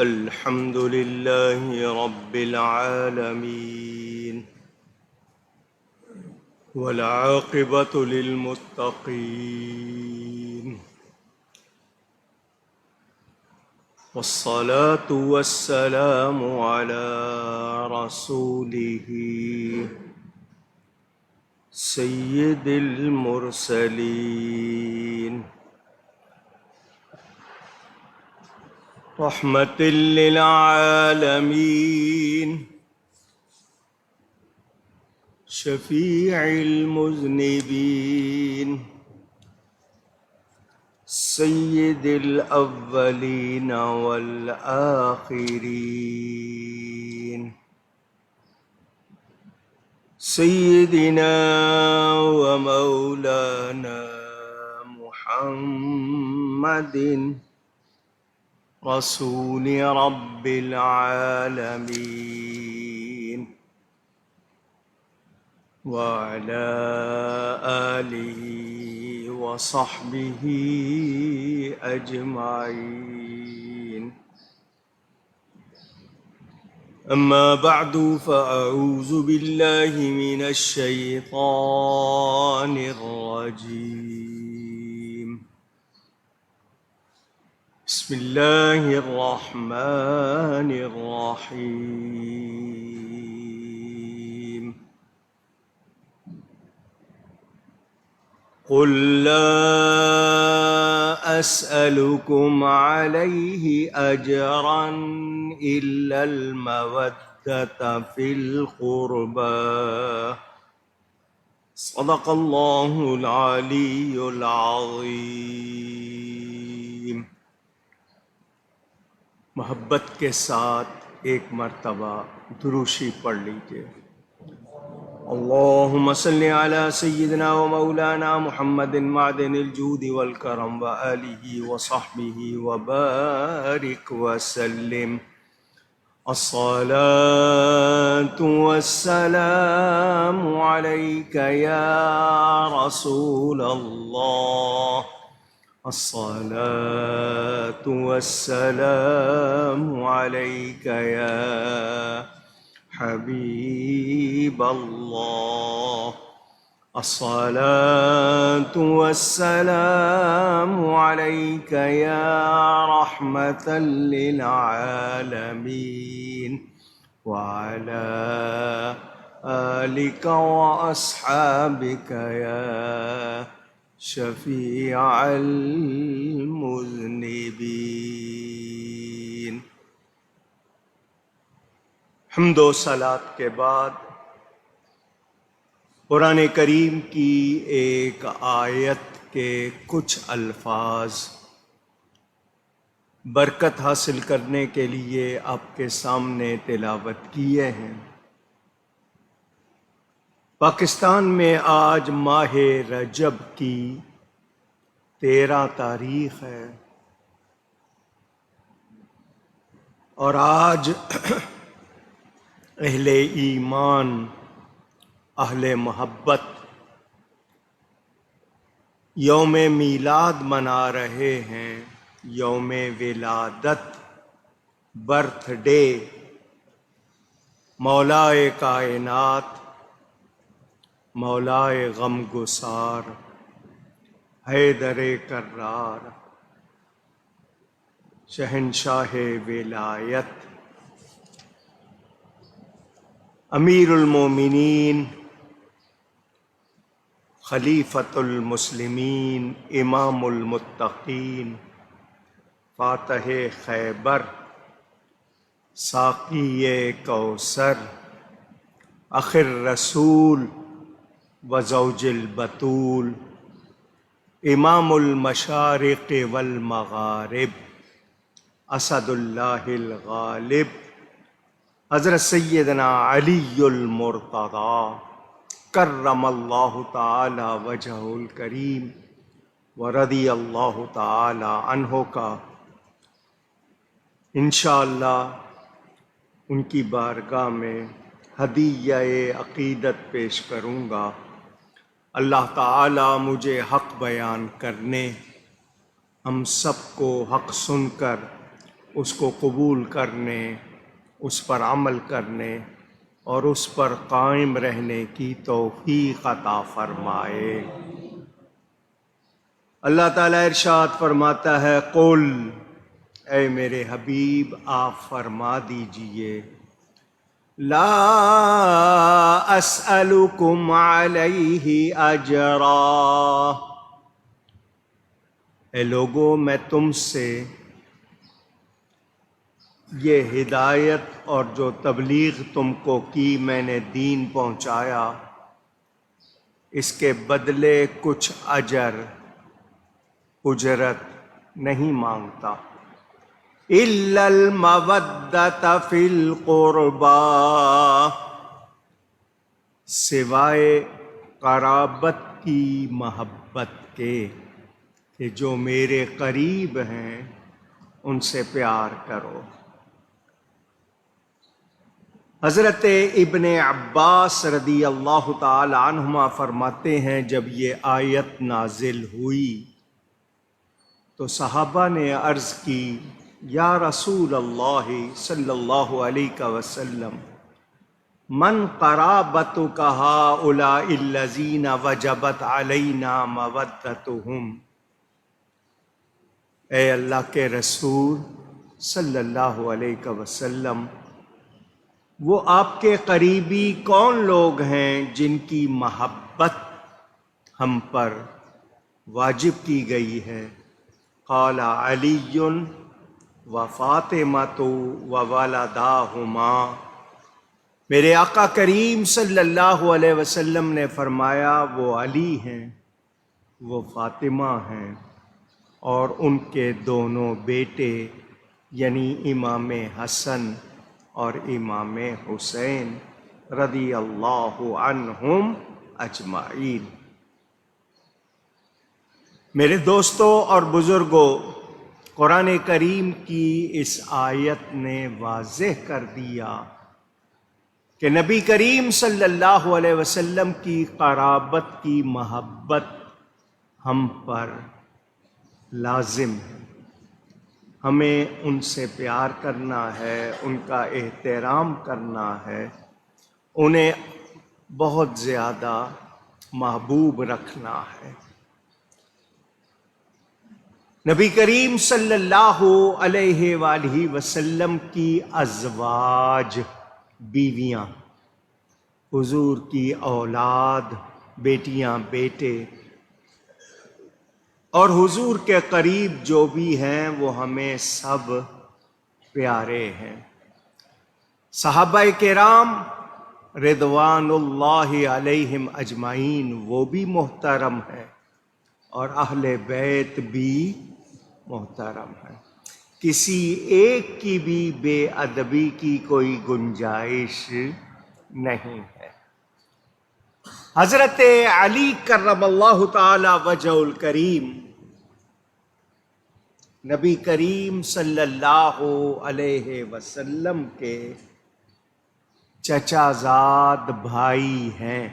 الحمد لله رب العالمين والعاقبة للمتقين والصلاة والسلام على رسوله سيد المرسلين رحمة للعالمين شفيع المذنبين سيد الأولين والآخرين سيدنا ومولانا محمد رسول رب العالمين وعلى آله وصحبه أجمعين. أما بعد فأعوذ بالله من الشيطان الرجيم. بسم الله الرحمن الرحيم. قل لا أسألكم عليه أجرا إلا المودة في القربى. صدق الله العلي العظيم. محبت کے ساتھ ایک مرتبہ دروشی پڑھ لیجیے. اللهم صل على سيدنا ومولانا محمد معدن الجود والكرم وآله وصحبه وبارك وسلم. الصلاة والسلام عليك يا رسول الله. الصلاة والسلام عليك يا حبيب الله. الصلاة والسلام عليك يا رحمة للعالمين وعلى آلك وأصحابك يا شفیع المذنبین. حمد و صلات کے بعد قرآن کریم کی ایک آیت کے کچھ الفاظ برکت حاصل کرنے کے لیے آپ کے سامنے تلاوت کیے ہیں. پاکستان میں آج ماہ رجب کی 13 تاریخ ہے اور آج اہل ایمان، اہل محبت یوم میلاد منا رہے ہیں. یوم ولادت، برتھ ڈے مولائے کائنات، مولائے غم گسار، حیدر کرار، شہنشاہ ولایت، امیر المومنین، خلیفۃ المسلمین، امام المتقین، فاتح خیبر، ساقی کوثر، اخر رسول وزوج البتول، امام المشارق والمغارب، اسد اللہ الغالب، حضرت سیدنا علی المرتضی کرم اللہ تعالی وجہہ الکریم ورضی اللہ تعالی عنہ کا انشاءاللہ ان کی بارگاہ میں ہدیہ عقیدت پیش کروں گا. اللہ تعالی مجھے حق بیان کرنے، ہم سب کو حق سن کر اس کو قبول کرنے، اس پر عمل کرنے اور اس پر قائم رہنے کی توفیق عطا فرمائے۔ اللہ تعالیٰ ارشاد فرماتا ہے، قل، اے میرے حبیب آپ فرما دیجئے، لا اسألکم علیہ اجرا، اے لوگو میں تم سے یہ ہدایت اور جو تبلیغ تم کو کی، میں نے دین پہنچایا، اس کے بدلے کچھ اجرت نہیں مانگتا، الا المودۃ فی القربی، سوائے قرابت کی محبت کے کہ جو میرے قریب ہیں ان سے پیار کرو۔ حضرت ابن عباس رضی اللہ تعالی عنہما فرماتے ہیں، جب یہ آیت نازل ہوئی تو صحابہ نے عرض کی، یا رسول اللہ صلی اللہ علیہ وسلم، من قرابتک ہؤلاء الذین وجبت علینا مودتہم، اے اللہ کے رسول صلی اللہ علیہ وسلم، وہ آپ کے قریبی کون لوگ ہیں جن کی محبت ہم پر واجب کی گئی ہے؟ قال علی و فاطمۃ و ولداہما، میرے آقا کریم صلی اللہ علیہ وسلم نے فرمایا وہ علی ہیں، وہ فاطمہ ہیں اور ان کے دونوں بیٹے، یعنی امام حسن اور امام حسین رضی اللہ عنہم اجمعین۔ میرے دوستوں اور بزرگوں، قرآن کریم کی اس آیت نے واضح کر دیا کہ نبی کریم صلی اللہ علیہ وسلم کی قرابت کی محبت ہم پر لازم ہے، ہمیں ان سے پیار کرنا ہے، ان کا احترام کرنا ہے، انہیں بہت زیادہ محبوب رکھنا ہے۔ نبی کریم صلی اللہ علیہ وآلہ وسلم کی ازواج، بیویاں، حضور کی اولاد، بیٹیاں، بیٹے اور حضور کے قریب جو بھی ہیں وہ ہمیں سب پیارے ہیں۔ صحابہ کرام رضوان اللہ علیہم اجمعین وہ بھی محترم ہیں اور اہل بیت بھی محترم ہیں، کسی ایک کی بھی بے ادبی کی کوئی گنجائش نہیں ہے۔ حضرت علی کرم اللہ تعالی وجہ الکریم، نبی کریم صلی اللہ علیہ وسلم کے چچا زاد بھائی ہیں،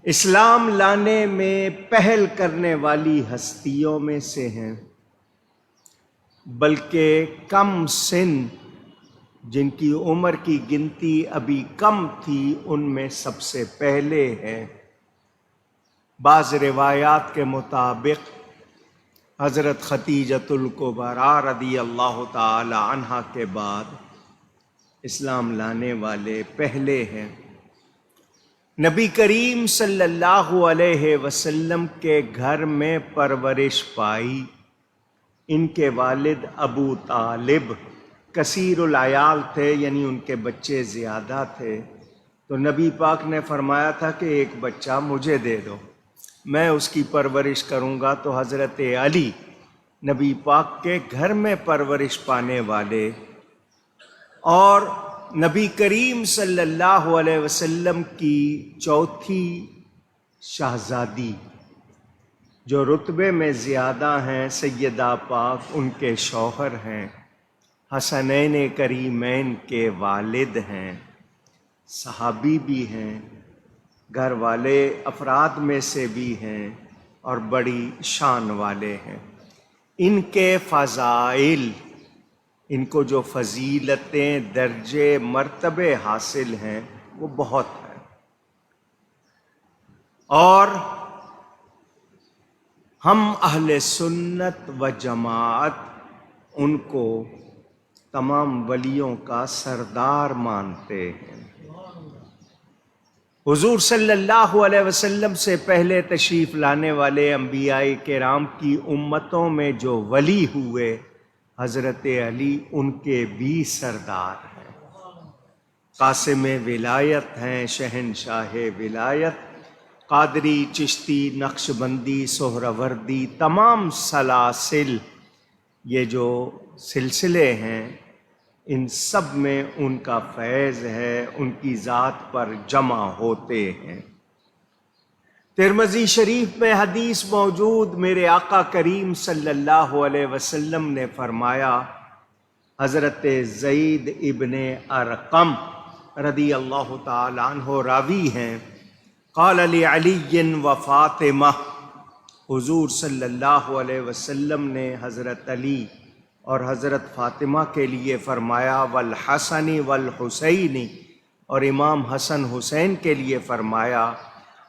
اسلام لانے میں پہل کرنے والی ہستیوں میں سے ہیں، بلکہ کم سن جن کی عمر کی گنتی ابھی کم تھی ان میں سب سے پہلے ہیں۔ بعض روایات کے مطابق حضرت خدیجۃ الکبریٰ رضی اللہ تعالی عنہا کے بعد اسلام لانے والے پہلے ہیں۔ نبی کریم صلی اللہ علیہ وسلم کے گھر میں پرورش پائی، ان کے والد ابو طالب کثیر العیال تھے، یعنی ان کے بچے زیادہ تھے، تو نبی پاک نے فرمایا تھا کہ ایک بچہ مجھے دے دو، میں اس کی پرورش کروں گا۔ تو حضرت علی نبی پاک کے گھر میں پرورش پانے والے اور نبی کریم صلی اللہ علیہ وسلم کی چوتھی شہزادی جو رتبے میں زیادہ ہیں، سیدہ پاک ان کے شوہر ہیں، حسنین کریمین کے والد ہیں، صحابی بھی ہیں، گھر والے افراد میں سے بھی ہیں اور بڑی شان والے ہیں۔ ان کے فضائل، ان کو جو فضیلتیں، درجے، مرتبے حاصل ہیں وہ بہت ہیں، اور ہم اہل سنت و جماعت ان کو تمام ولیوں کا سردار مانتے ہیں۔ حضور صلی اللہ علیہ وسلم سے پہلے تشریف لانے والے انبیاء کرام کی امتوں میں جو ولی ہوئے، حضرت علی ان کے بھی سردار ہیں، قاسم ولایت ہیں، شہنشاہ ولایت۔ قادری، چشتی، نقشبندی، سہروردی، تمام سلاسل، یہ جو سلسلے ہیں، ان سب میں ان کا فیض ہے، ان کی ذات پر جمع ہوتے ہیں۔ ترمذی شریف میں حدیث موجود، میرے آقا کریم صلی اللہ علیہ وسلم نے فرمایا، حضرت زید ابن ارقم رضی اللہ تعالی عنہ راوی ہیں، قال لعلی و فاطمہ، حضور صلی اللہ علیہ وسلم نے حضرت علی اور حضرت فاطمہ کے لیے فرمایا، والحسن والحسین، اور امام حسن حسین کے لیے فرمایا،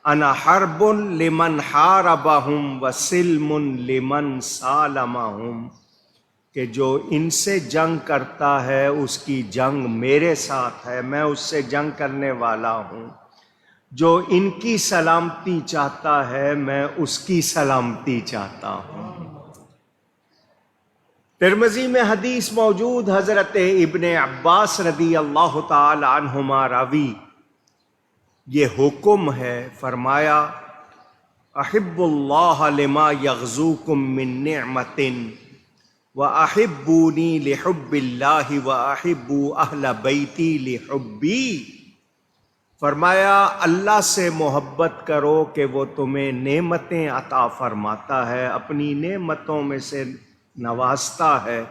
انا حرب لمن حاربہم وسلم لمن سالمہم، کہ جو ان سے جنگ کرتا ہے اس کی جنگ میرے ساتھ ہے، میں اس سے جنگ کرنے والا ہوں، جو ان کی سلامتی چاہتا ہے میں اس کی سلامتی چاہتا ہوں۔ ترمذی میں حدیث موجود، حضرت ابن عباس رضی اللہ تعالی عنہما راوی، یہ حکم ہے، فرمایا، احب اللہ لما یغزوکم من نعمت واحبونی لحب اللہ واحبوا اہل بیتی لحبی، فرمایا اللہ سے محبت کرو کہ وہ تمہیں نعمتیں عطا فرماتا ہے، اپنی نعمتوں میں سے نوازتا ہے،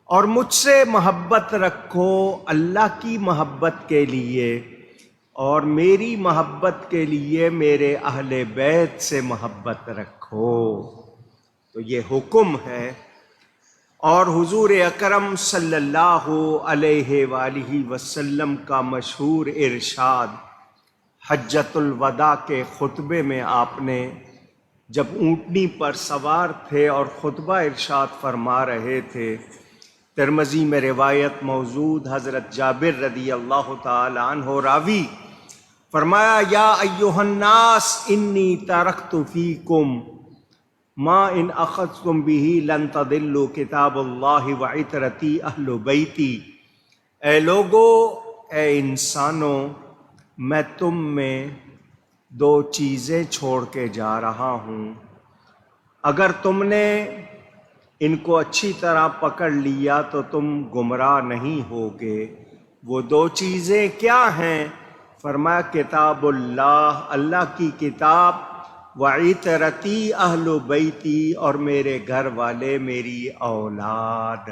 اور مجھ سے محبت رکھو اللہ کی محبت کے لیے، اور میری محبت کے لیے میرے اہل بیت سے محبت رکھو۔ تو یہ حکم ہے، اور حضور اکرم صلی اللہ علیہ وآلہ وسلم کا مشہور ارشاد، حجۃ الوداع کے خطبے میں آپ نے جب اونٹنی پر سوار تھے اور خطبہ ارشاد فرما رہے تھے، ترمذی میں روایت موجود، حضرت جابر رضی اللہ تعالی عنہ راوی، فرمایا، یا ایھا الناس انی ترکت فیکم ما ان اخذتم به لن تضلوا کتاب اللہ وعترتی اہل بیتی، اے لوگو، اے انسانوں، میں تم میں دو چیزیں چھوڑ کے جا رہا ہوں، اگر تم نے ان کو اچھی طرح پکڑ لیا تو تم گمراہ نہیں ہوگے۔ وہ دو چیزیں کیا ہیں؟ فرمایا، کتاب اللہ، اللہ کی کتاب، وعترتی اہل بیتی، اور میرے گھر والے، میری اولاد،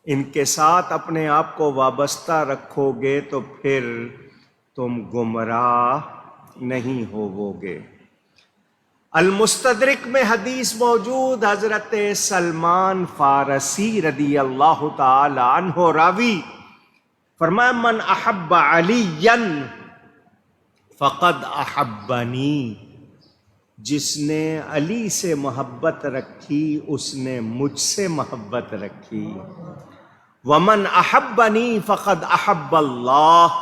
ان کے ساتھ اپنے آپ کو وابستہ رکھو گے تو پھر تم گمراہ نہیں ہوو گے۔ المستدرک میں حدیث موجود، حضرت سلمان فارسی رضی اللہ تعالی عنہ راوی، فرمایا، من احب علیا فقد احبنی، جس نے علی سے محبت رکھی اس نے مجھ سے محبت رکھی، ومن احبنی فقد احب اللہ،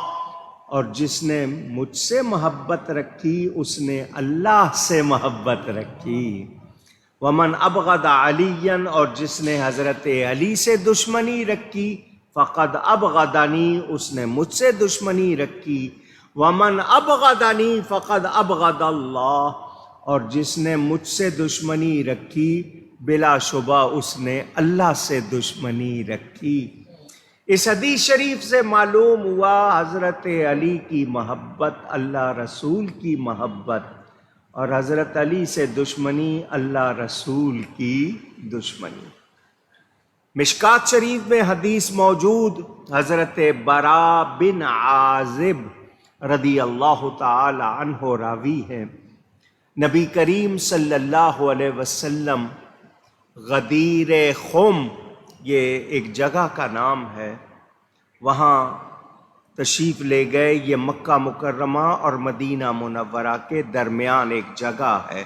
اور جس نے مجھ سے محبت رکھی اس نے اللہ سے محبت رکھی، ومن ابغض علیا، اور جس نے حضرت علی سے دشمنی رکھی، فقد ابغضنی، اس نے مجھ سے دشمنی رکھی، ومن ابغضنی فقد ابغض اللہ، اور جس نے مجھ سے دشمنی رکھی بلا شبہ اس نے اللہ سے دشمنی رکھی۔ اس حدیث شریف سے معلوم ہوا حضرت علی کی محبت، اللہ رسول کی محبت، اور حضرت علی سے دشمنی، اللہ رسول کی دشمنی۔ مشکات شریف میں حدیث موجود، حضرت براء بن عازب رضی اللہ تعالی عنہ راوی ہیں، نبی کریم صلی اللہ علیہ وسلم غدیر خم یہ ایک جگہ کا نام ہے، وہاں تشریف لے گئے۔ یہ مکہ مکرمہ اور مدینہ منورہ کے درمیان ایک جگہ ہے۔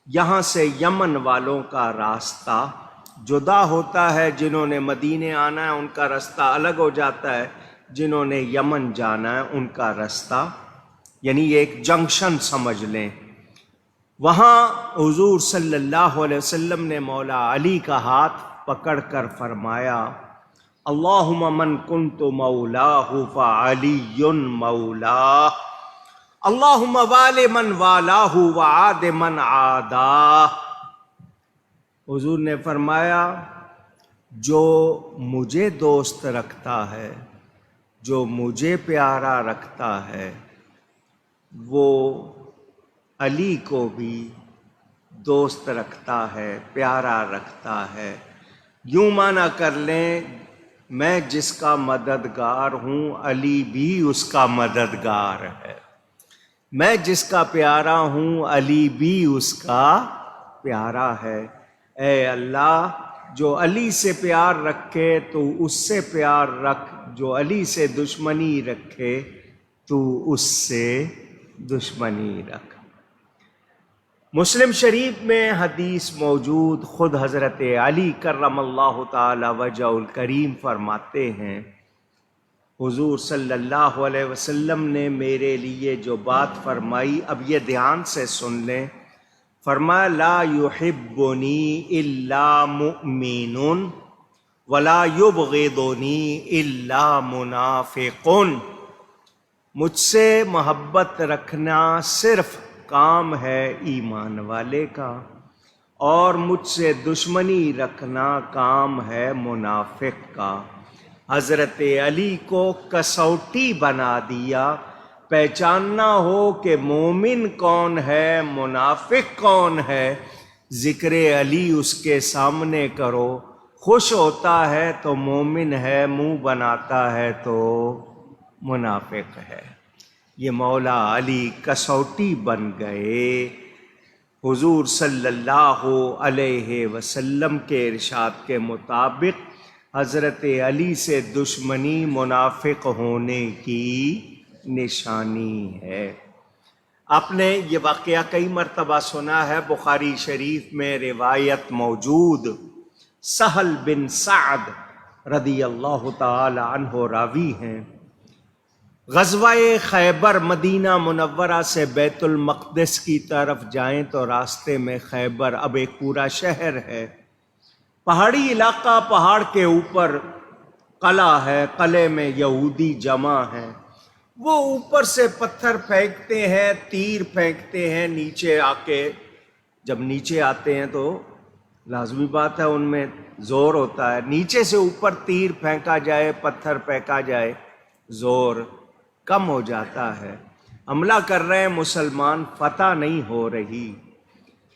یہاں سے یمن والوں کا راستہ جدا ہوتا ہے، جنہوں نے مدینے آنا ہے ان کا راستہ الگ ہو جاتا ہے، جنہوں نے یمن جانا ہے ان کا راستہ، یعنی یہ ایک جنکشن سمجھ لیں۔ وہاں حضور صلی اللہ علیہ وسلم نے مولا علی کا ہاتھ پکڑ کر فرمایا، اللہم من کنت مولاہ فعلی مولاہ، اللہم وال من والاہ وعاد من عاداہ۔ حضور نے فرمایا جو مجھے دوست رکھتا ہے، جو مجھے پیارا رکھتا ہے، وہ علی کو بھی دوست رکھتا ہے، پیارا رکھتا ہے۔ یوں معنی کر لیں، میں جس کا مددگار ہوں علی بھی اس کا مددگار ہے، میں جس کا پیارا ہوں علی بھی اس کا پیارا ہے۔ اے اللہ جو علی سے پیار رکھے تو اس سے پیار رکھ، جو علی سے دشمنی رکھے تو اس سے دشمنی رکھ۔ مسلم شریف میں حدیث موجود، خود حضرت علی کرم اللہ تعالی وجہ الکریم فرماتے ہیں، حضور صلی اللہ علیہ وسلم نے میرے لیے جو بات فرمائی، اب یہ دھیان سے سن لیں۔ فرمایا لا یحبنی الا مؤمن ولا یبغضنی الا منافق۔ مجھ سے محبت رکھنا صرف کام ہے ایمان والے کا، اور مجھ سے دشمنی رکھنا کام ہے منافق کا۔ حضرت علی کو کسوٹی بنا دیا، پہچاننا ہو کہ مومن کون ہے، منافق کون ہے، ذکر علی اس کے سامنے کرو، خوش ہوتا ہے تو مومن ہے، منہ بناتا ہے تو منافق ہے۔ یہ مولا علی کسوٹی بن گئے۔ حضور صلی اللہ علیہ وسلم کے ارشاد کے مطابق حضرت علی سے دشمنی منافق ہونے کی نشانی ہے۔ آپ نے یہ واقعہ کئی مرتبہ سنا ہے، بخاری شریف میں روایت موجود، سہل بن سعد رضی اللہ تعالی عنہ راوی ہیں۔ غزوہ خیبر مدینہ منورہ سے بیت المقدس کی طرف جائیں تو راستے میں خیبر اب ایک پورا شہر ہے، پہاڑی علاقہ، پہاڑ کے اوپر قلعہ ہے، قلعے میں یہودی جمع ہیں، وہ اوپر سے پتھر پھینکتے ہیں، تیر پھینکتے ہیں، نیچے آ کے جب نیچے آتے ہیں تو لازمی بات ہے ان میں زور ہوتا ہے، نیچے سے اوپر تیر پھینکا جائے، پتھر پھینکا جائے، زور کم ہو جاتا ہے۔ حملہ کر رہے ہیں مسلمان، فتح نہیں ہو رہی۔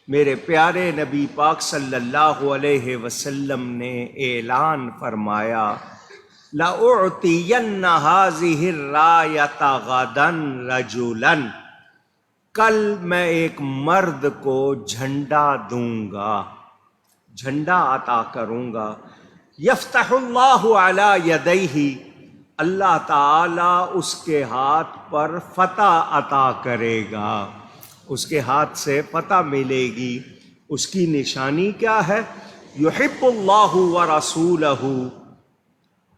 میرے پیارے نبی پاک صلی اللہ علیہ وسلم نے اعلان فرمایا، لَأُعْطِيَنَّ هَذِهِ الرَّایَةَ غَدًا رَجُلًا، کل میں ایک مرد کو جھنڈا دوں گا، جھنڈا عطا کروں گا، یفتح اللہ علی یدیہ، اللہ تعالی اس کے ہاتھ پر فتح عطا کرے گا، اس کے ہاتھ سے فتح ملے گی۔ اس کی نشانی کیا ہے؟ یحب اللہ ورسولہ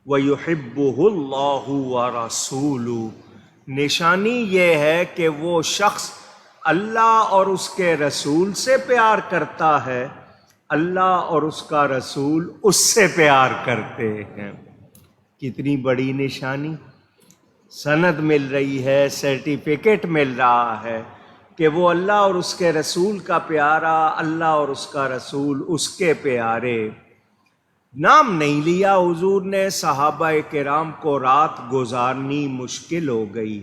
وَيُحِبُّهُ اللَّهُ وَرَسُولُهُ، نشانی یہ ہے کہ وہ شخص اللہ اور اس کے رسول سے پیار کرتا ہے، اللہ اور اس کا رسول اس سے پیار کرتے ہیں۔ کتنی بڑی نشانی، سند مل رہی ہے، سرٹیفکیٹ مل رہا ہے کہ وہ اللہ اور اس کے رسول کا پیارا، اللہ اور اس کا رسول اس کے پیارے۔ نام نہیں لیا حضور نے، صحابہ کرام کو رات گزارنی مشکل ہو گئی۔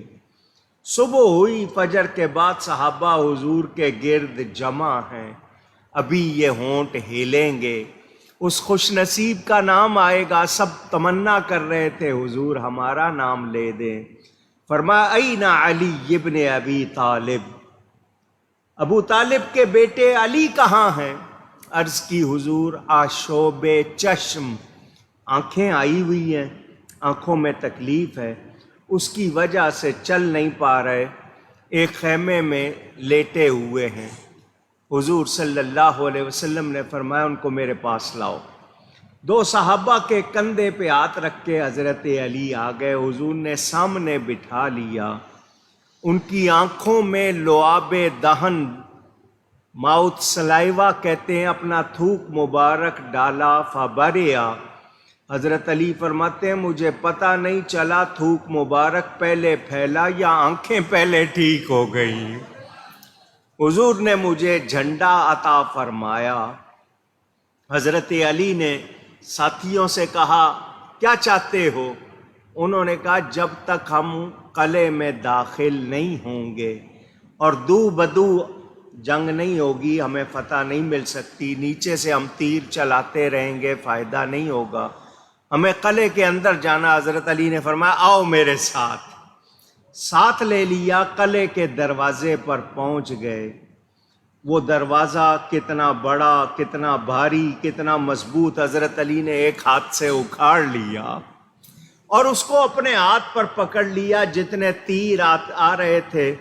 صبح ہوئی، فجر کے بعد صحابہ حضور کے گرد جمع ہیں، ابھی یہ ہونٹ ہلیں گے، اس خوش نصیب کا نام آئے گا، سب تمنا کر رہے تھے حضور ہمارا نام لے دیں۔ فرمایا این علی ابن ابی طالب، ابو طالب کے بیٹے علی کہاں ہیں؟ عرض کی حضور آشوب چشم، آنکھیں آئی ہوئی ہیں، آنکھوں میں تکلیف ہے، اس کی وجہ سے چل نہیں پا رہے، ایک خیمے میں لیٹے ہوئے ہیں۔ حضور صلی اللہ علیہ وسلم نے فرمایا ان کو میرے پاس لاؤ۔ دو صحابہ کے کندھے پہ ہاتھ رکھ کے حضرت علی آ گئے، حضور نے سامنے بٹھا لیا، ان کی آنکھوں میں لعاب دہن، ماؤتھ سلائیوا کہتے ہیں، اپنا تھوک مبارک ڈالا، فبریا۔ حضرت علی فرماتے ہیں مجھے پتہ نہیں چلا تھوک مبارک پہلے پھیلا یا آنکھیں پہلے ٹھیک ہو گئی۔ حضور نے مجھے جھنڈا عطا فرمایا۔ حضرت علی نے ساتھیوں سے کہا کیا چاہتے ہو؟ انہوں نے کہا جب تک ہم قلعے میں داخل نہیں ہوں گے اور دو بدو جنگ نہیں ہوگی، ہمیں فتح نہیں مل سکتی، نیچے سے ہم تیر چلاتے رہیں گے، فائدہ نہیں ہوگا، ہمیں قلعے کے اندر جانا۔ حضرت علی نے فرمایا آؤ میرے ساتھ، ساتھ لے لیا، قلعے کے دروازے پر پہنچ گئے۔ وہ دروازہ کتنا بڑا، کتنا بھاری، کتنا مضبوط، حضرت علی نے ایک ہاتھ سے اکھاڑ لیا اور اس کو اپنے ہاتھ پر پکڑ لیا، جتنے تیر آ رہے تھے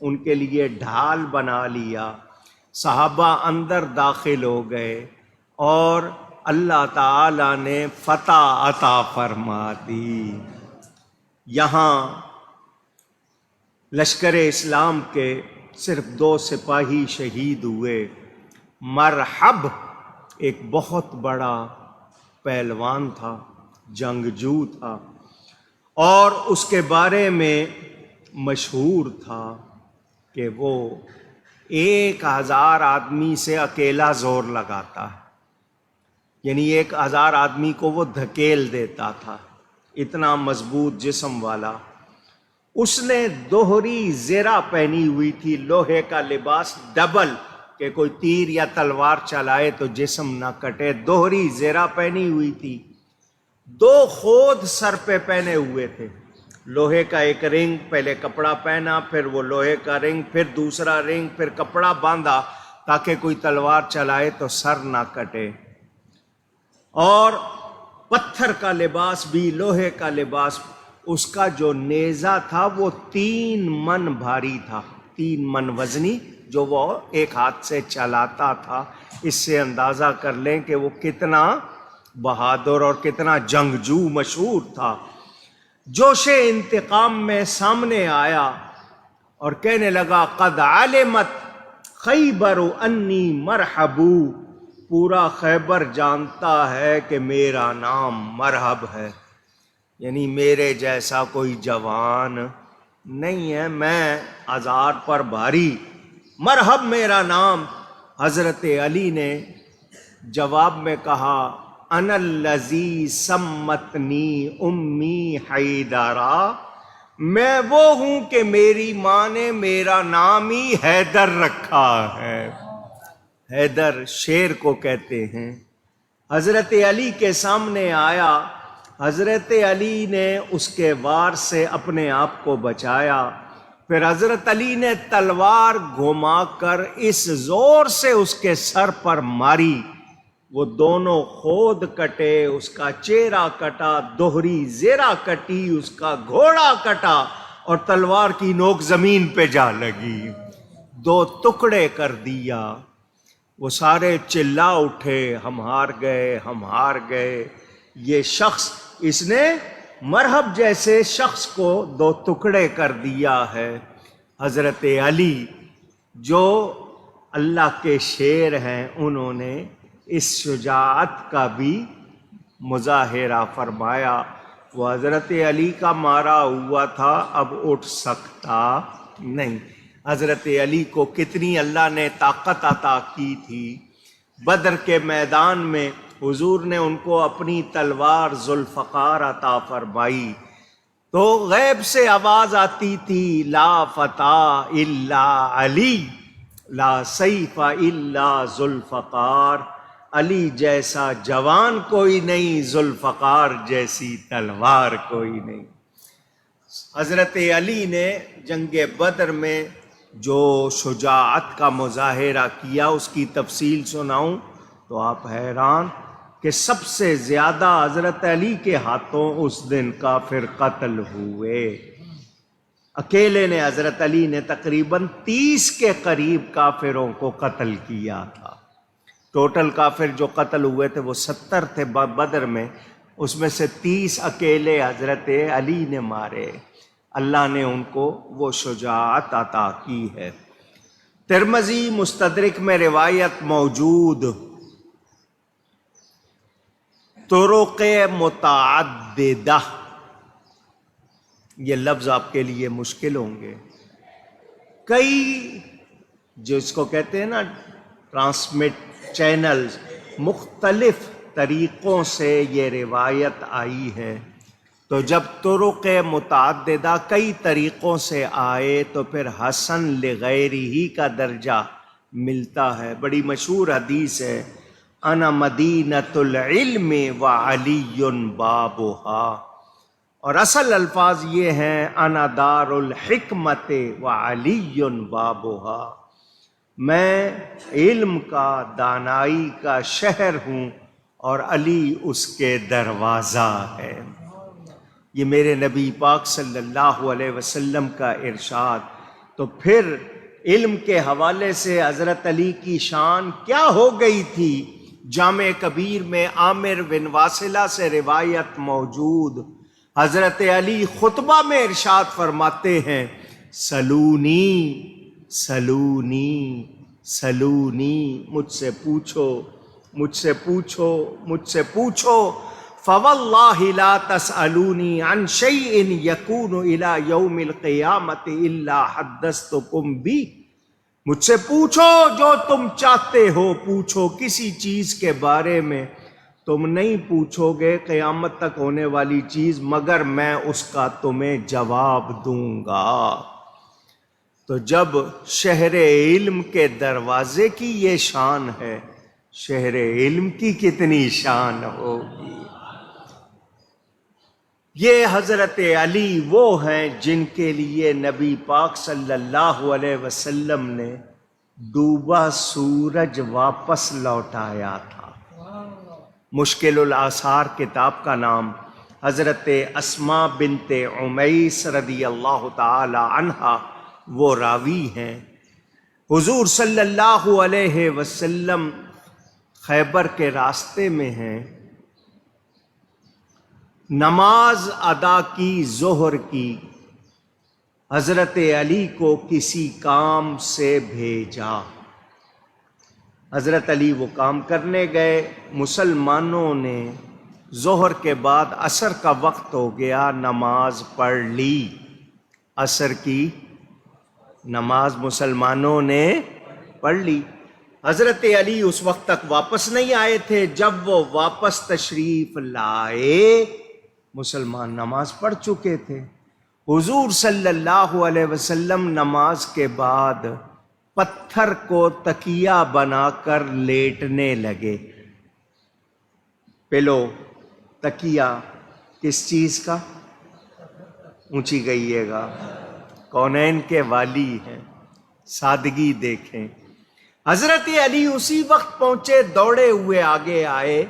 ان کے لیے ڈھال بنا لیا۔ صحابہ اندر داخل ہو گئے اور اللہ تعالی نے فتح عطا فرما دی۔ یہاں لشکر اسلام کے صرف 2 سپاہی شہید ہوئے۔ مرحب ایک بہت بڑا پہلوان تھا، جنگجو تھا، اور اس کے بارے میں مشہور تھا کہ وہ 1000 آدمی سے اکیلا زور لگاتا ہے، یعنی 1000 آدمی کو وہ دھکیل دیتا تھا، اتنا مضبوط جسم والا۔ اس نے دوہری زرہ پہنی ہوئی تھی، لوہے کا لباس ڈبل، کہ کوئی تیر یا تلوار چلائے تو جسم نہ کٹے، دوہری زرہ پہنی ہوئی تھی۔ 2 خود سر پہ پہنے ہوئے تھے، لوہے کا ایک رنگ، پہلے کپڑا پہنا، پھر وہ لوہے کا رنگ، پھر دوسرا رنگ، پھر کپڑا باندھا تاکہ کوئی تلوار چلائے تو سر نہ کٹے۔ اور پتھر کا لباس بھی، لوہے کا لباس، اس کا جو نیزہ تھا وہ 3 من بھاری تھا، 3 من وزنی، جو وہ ایک ہاتھ سے چلاتا تھا۔ اس سے اندازہ کر لیں کہ وہ کتنا بہادر اور کتنا جنگجو مشہور تھا۔ جوش انتقام میں سامنے آیا اور کہنے لگا قد علمت خیبر انی مرحبو، پورا خیبر جانتا ہے کہ میرا نام مرحب ہے، یعنی میرے جیسا کوئی جوان نہیں ہے، میں 1000 پر بھاری، مرحب میرا نام۔ حضرت علی نے جواب میں کہا انا الذی سمتنی امی حیدرا، میں وہ ہوں کہ میری ماں نے میرا نام ہی حیدر رکھا ہے۔ حیدر شیر کو کہتے ہیں۔ حضرت علی کے سامنے آیا، حضرت علی نے اس کے وار سے اپنے آپ کو بچایا، پھر حضرت علی نے تلوار گھما کر اس زور سے اس کے سر پر ماری، وہ دونوں خود کٹے، اس کا چہرہ کٹا، دوہری زرہ کٹی، اس کا گھوڑا کٹا، اور تلوار کی نوک زمین پہ جا لگی، 2 ٹکڑے کر دیا۔ وہ سارے چلا اٹھے ہم ہار گئے، ہم ہار گئے۔ یہ شخص، اس نے مرحب جیسے شخص کو 2 ٹکڑے کر دیا ہے۔ حضرت علی جو اللہ کے شیر ہیں، انہوں نے اس شجاعت کا بھی مظاہرہ فرمایا۔ وہ حضرت علی کا مارا ہوا تھا، اب اٹھ سکتا نہیں۔ حضرت علی کو کتنی اللہ نے طاقت عطا کی تھی۔ بدر کے میدان میں حضور نے ان کو اپنی تلوار ذوالفقار عطا فرمائی، تو غیب سے آواز آتی تھی لا فتح الا علی، لا سیف الا ذوالفقار، علی جیسا جوان کوئی نہیں، ذوالفقار جیسی تلوار کوئی نہیں۔ حضرت علی نے جنگ بدر میں جو شجاعت کا مظاہرہ کیا، اس کی تفصیل سناؤں؟ تو آپ حیران کہ سب سے زیادہ حضرت علی کے ہاتھوں اس دن کافر قتل ہوئے۔ اکیلے نے حضرت علی نے تقریباً 30 کے قریب کافروں کو قتل کیا تھا۔ ٹوٹل کافر جو قتل ہوئے تھے وہ 70 تھے بدر میں، اس میں سے 30 اکیلے حضرت علی نے مارے۔ اللہ نے ان کو وہ شجاعت عطا کی ہے۔ ترمذی مستدرک میں روایت موجود، طرق متعددہ، یہ لفظ آپ کے لیے مشکل ہوں گے، کئی جو اس کو کہتے ہیں نا ٹرانسمٹ چینلز، مختلف طریقوں سے یہ روایت آئی ہے۔ تو جب طرق متعددہ کئی طریقوں سے آئے تو پھر حسن لغیرہ کا درجہ ملتا ہے۔ بڑی مشہور حدیث ہے، انا مدینۃ العلم وعلی بابھا، اور اصل الفاظ یہ ہیں انا دار الحکمت وعلی بابھا، میں علم کا، دانائی کا شہر ہوں اور علی اس کے دروازہ ہے۔ یہ میرے نبی پاک صلی اللہ علیہ وسلم کا ارشاد۔ تو پھر علم کے حوالے سے حضرت علی کی شان کیا ہو گئی تھی؟ جامع کبیر میں عامر بن واصلہ سے روایت موجود، حضرت علی خطبہ میں ارشاد فرماتے ہیں، سلونی سلونی سلونی، مجھ سے پوچھو مجھ سے پوچھو مجھ سے پوچھو، فواللہ لا تسألونی عن شیء یکون الی یوم القیامۃ الا حدثتکم بہ، مجھ سے پوچھو جو تم چاہتے ہو، پوچھو کسی چیز کے بارے میں، تم نہیں پوچھو گے قیامت تک ہونے والی چیز مگر میں اس کا تمہیں جواب دوں گا۔ تو جب شہر علم کے دروازے کی یہ شان ہے، شہر علم کی کتنی شان ہوگی۔ یہ حضرت علی وہ ہیں جن کے لیے نبی پاک صلی اللہ علیہ وسلم نے ڈوبا سورج واپس لوٹایا تھا۔ مشکل الآثار کتاب کا نام، حضرت اسماء بنت عمیس رضی اللہ تعالی عنہا وہ راوی ہیں۔ حضور صلی اللہ علیہ وسلم خیبر کے راستے میں ہیں، نماز ادا کی ظہر کی، حضرت علی کو کسی کام سے بھیجا، حضرت علی وہ کام کرنے گئے، مسلمانوں نے ظہر کے بعد عصر کا وقت ہو گیا، نماز پڑھ لی، عصر کی نماز مسلمانوں نے پڑھ لی۔ حضرت علی اس وقت تک واپس نہیں آئے تھے، جب وہ واپس تشریف لائے مسلمان نماز پڑھ چکے تھے۔ حضور صلی اللہ علیہ وسلم نماز کے بعد پتھر کو تکیہ بنا کر لیٹنے لگے۔ پلو، تکیہ کس چیز کا؟ اونچی گئیے گا، کونین کے والی ہیں، سادگی دیکھیں۔ حضرت علی اسی وقت پہنچے، دوڑے ہوئے آگے آئے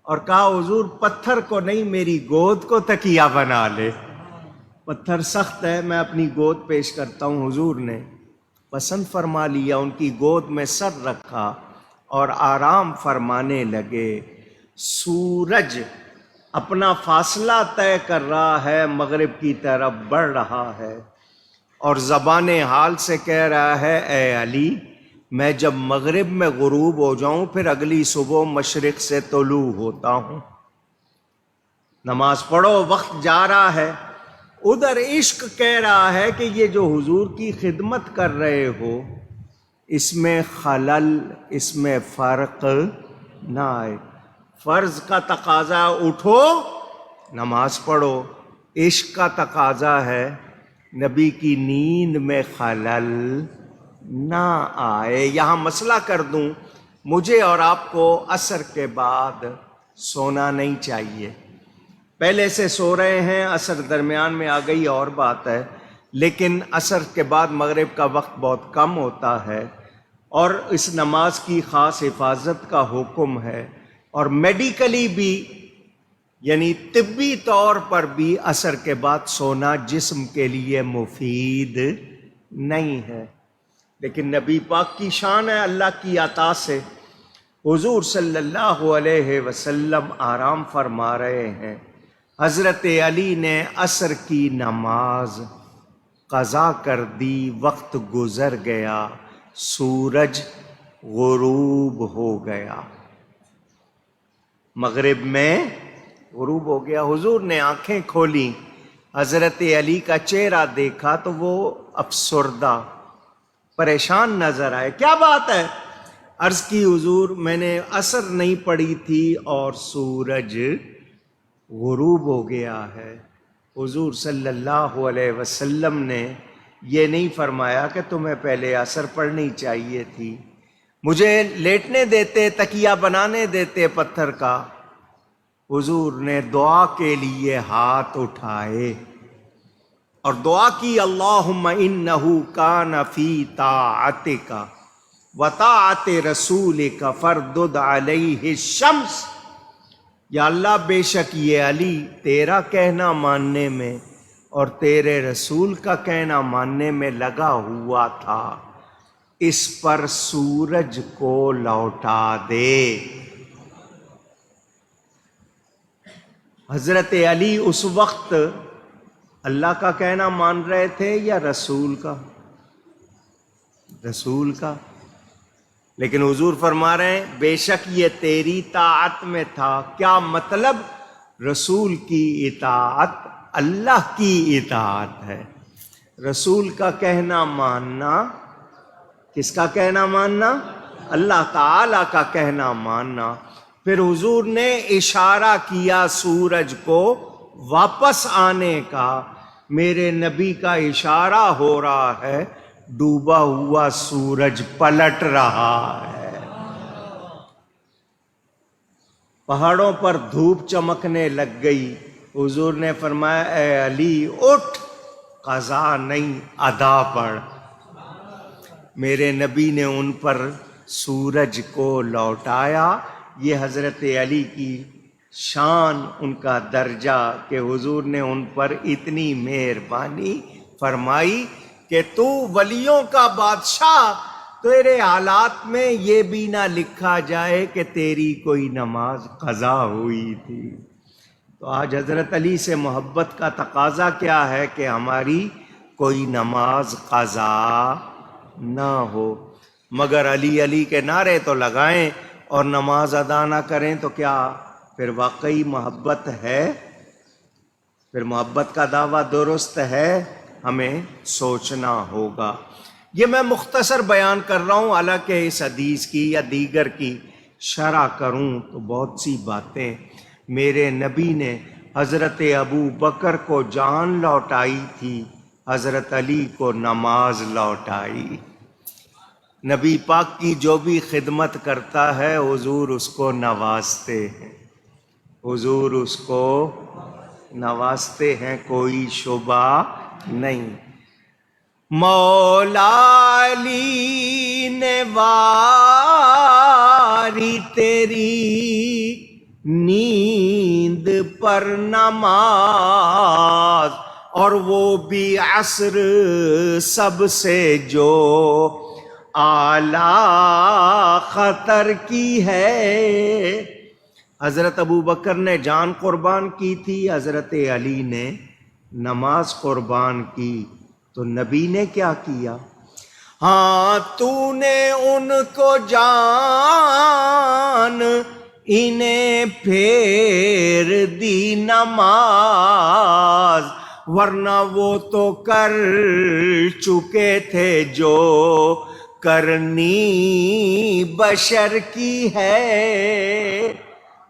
اور کہا حضور پتھر کو نہیں میری گود کو تکیہ بنا لے، پتھر سخت ہے، میں اپنی گود پیش کرتا ہوں۔ حضور نے پسند فرما لیا، ان کی گود میں سر رکھا اور آرام فرمانے لگے۔ سورج اپنا فاصلہ طے کر رہا ہے، مغرب کی طرف بڑھ رہا ہے اور زبان حال سے کہہ رہا ہے، اے علی میں جب مغرب میں غروب ہو جاؤں پھر اگلی صبح مشرق سے طلوع ہوتا ہوں، نماز پڑھو، وقت جا رہا ہے۔ ادھر عشق کہہ رہا ہے کہ یہ جو حضور کی خدمت کر رہے ہو اس میں خلل، اس میں فرق نہ آئے، فرض کا تقاضا اٹھو نماز پڑھو، عشق کا تقاضا ہے نبی کی نیند میں خلل نہ آئے۔ یہاں مسئلہ کر دوں، مجھے اور آپ کو عصر کے بعد سونا نہیں چاہیے، پہلے سے سو رہے ہیں، عصر درمیان میں آ گئی اور بات ہے، لیکن عصر کے بعد مغرب کا وقت بہت کم ہوتا ہے، اور اس نماز کی خاص حفاظت کا حکم ہے، اور میڈیکلی بھی یعنی طبی طور پر بھی عصر کے بعد سونا جسم کے لیے مفید نہیں ہے۔ لیکن نبی پاک کی شان ہے، اللہ کی عطا سے حضور صلی اللہ علیہ وسلم آرام فرما رہے ہیں۔ حضرت علی نے عصر کی نماز قضا کر دی، وقت گزر گیا، سورج غروب ہو گیا، مغرب میں غروب ہو گیا۔ حضور نے آنکھیں کھولی، حضرت علی کا چہرہ دیکھا تو وہ افسردہ پریشان نظر آئے۔ کیا بات ہے؟ عرض کی حضور میں نے عصر نہیں پڑھی تھی اور سورج غروب ہو گیا ہے۔ حضور صلی اللہ علیہ وسلم نے یہ نہیں فرمایا کہ تمہیں پہلے عصر پڑھنی چاہیے تھی، مجھے لیٹنے دیتے، تکیہ بنانے دیتے پتھر کا۔ حضور نے دعا کے لیے ہاتھ اٹھائے اور دعا کی، اللہم انہ کان فی طاعتک وطاعت رسولک فردد علیہ الشمس۔ یا اللہ بے شک یہ علی تیرا کہنا ماننے میں اور تیرے رسول کا کہنا ماننے میں لگا ہوا تھا، اس پر سورج کو لوٹا دے۔ حضرت علی اس وقت اللہ کا کہنا مان رہے تھے یا رسول کا؟ رسول کا۔ لیکن حضور فرما رہے ہیں بے شک یہ تیری طاعت میں تھا۔ کیا مطلب؟ رسول کی اطاعت اللہ کی اطاعت ہے۔ رسول کا کہنا ماننا، کس کا کہنا ماننا؟ اللہ تعالی کا کہنا ماننا۔ پھر حضور نے اشارہ کیا سورج کو واپس آنے کا، میرے نبی کا اشارہ ہو رہا ہے، ڈوبا ہوا سورج پلٹ رہا ہے، پہاڑوں پر دھوپ چمکنے لگ گئی۔ حضور نے فرمایا اے علی اٹھ، قضا نہیں ادا پڑھ۔ میرے نبی نے ان پر سورج کو لوٹایا۔ یہ حضرت علی کی شان، ان کا درجہ کہ حضور نے ان پر اتنی مہربانی فرمائی کہ تو ولیوں کا بادشاہ، تیرے حالات میں یہ بھی نہ لکھا جائے کہ تیری کوئی نماز قضا ہوئی تھی۔ تو آج حضرت علی سے محبت کا تقاضا کیا ہے کہ ہماری کوئی نماز قضا نہ ہو، مگر علی علی کے نعرے تو لگائیں اور نماز ادا نہ کریں تو کیا پھر واقعی محبت ہے؟ پھر محبت کا دعویٰ درست ہے؟ ہمیں سوچنا ہوگا۔ یہ میں مختصر بیان کر رہا ہوں، حالانکہ اس حدیث کی یا دیگر کی شرح کروں تو بہت سی باتیں۔ میرے نبی نے حضرت ابو بکر کو جان لوٹائی تھی، حضرت علی کو نماز لوٹائی۔ نبی پاک کی جو بھی خدمت کرتا ہے حضور اس کو نوازتے ہیں، حضور اس کو نوازتے ہیں، کوئی شبہ نہیں۔ مولا علی نے واری تیری نیند پر نماز، اور وہ بھی عصر سب سے جو اعلیٰ خطر کی ہے۔ حضرت ابو بکر نے جان قربان کی تھی، حضرت علی نے نماز قربان کی، تو نبی نے کیا کیا؟ ہاں تو نے ان کو جان انہیں پھیر دی نماز، ورنہ وہ تو کر چکے تھے جو کرنی بشر کی ہے۔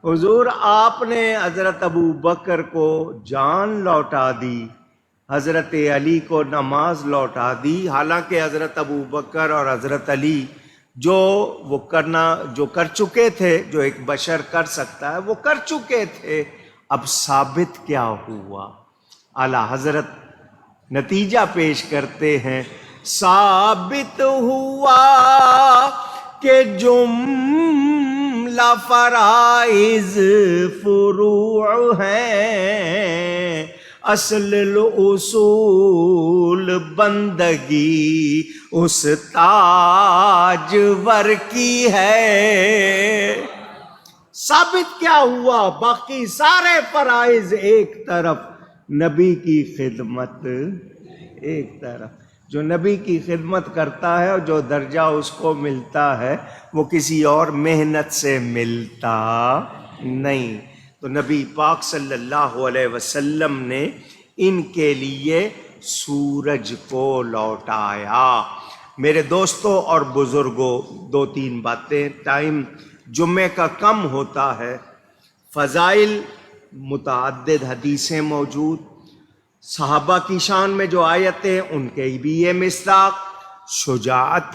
حضور آپ نے حضرت ابو بکر کو جان لوٹا دی، حضرت علی کو نماز لوٹا دی، حالانکہ حضرت ابو بکر اور حضرت علی جو کر چکے تھے، جو ایک بشر کر سکتا ہے وہ کر چکے تھے۔ اب ثابت کیا ہوا؟ اعلیٰ حضرت نتیجہ پیش کرتے ہیں، ثابت ہوا کہ جملہ فرائض فروع ہیں، اصل الاصول بندگی اس تاجور کی ہے۔ ثابت کیا ہوا؟ باقی سارے فرائض ایک طرف، نبی کی خدمت ایک طرف۔ جو نبی کی خدمت کرتا ہے اور جو درجہ اس کو ملتا ہے وہ کسی اور محنت سے ملتا نہیں۔ تو نبی پاک صلی اللہ علیہ وسلم نے ان کے لیے سورج کو لوٹایا۔ میرے دوستوں اور بزرگوں، 2-3 باتیں، ٹائم جمعے کا کم ہوتا ہے، فضائل متعدد حدیثیں موجود، صحابہ کی شان میں جو آیتیں ان کے بھی یہ مصداق، شجاعت،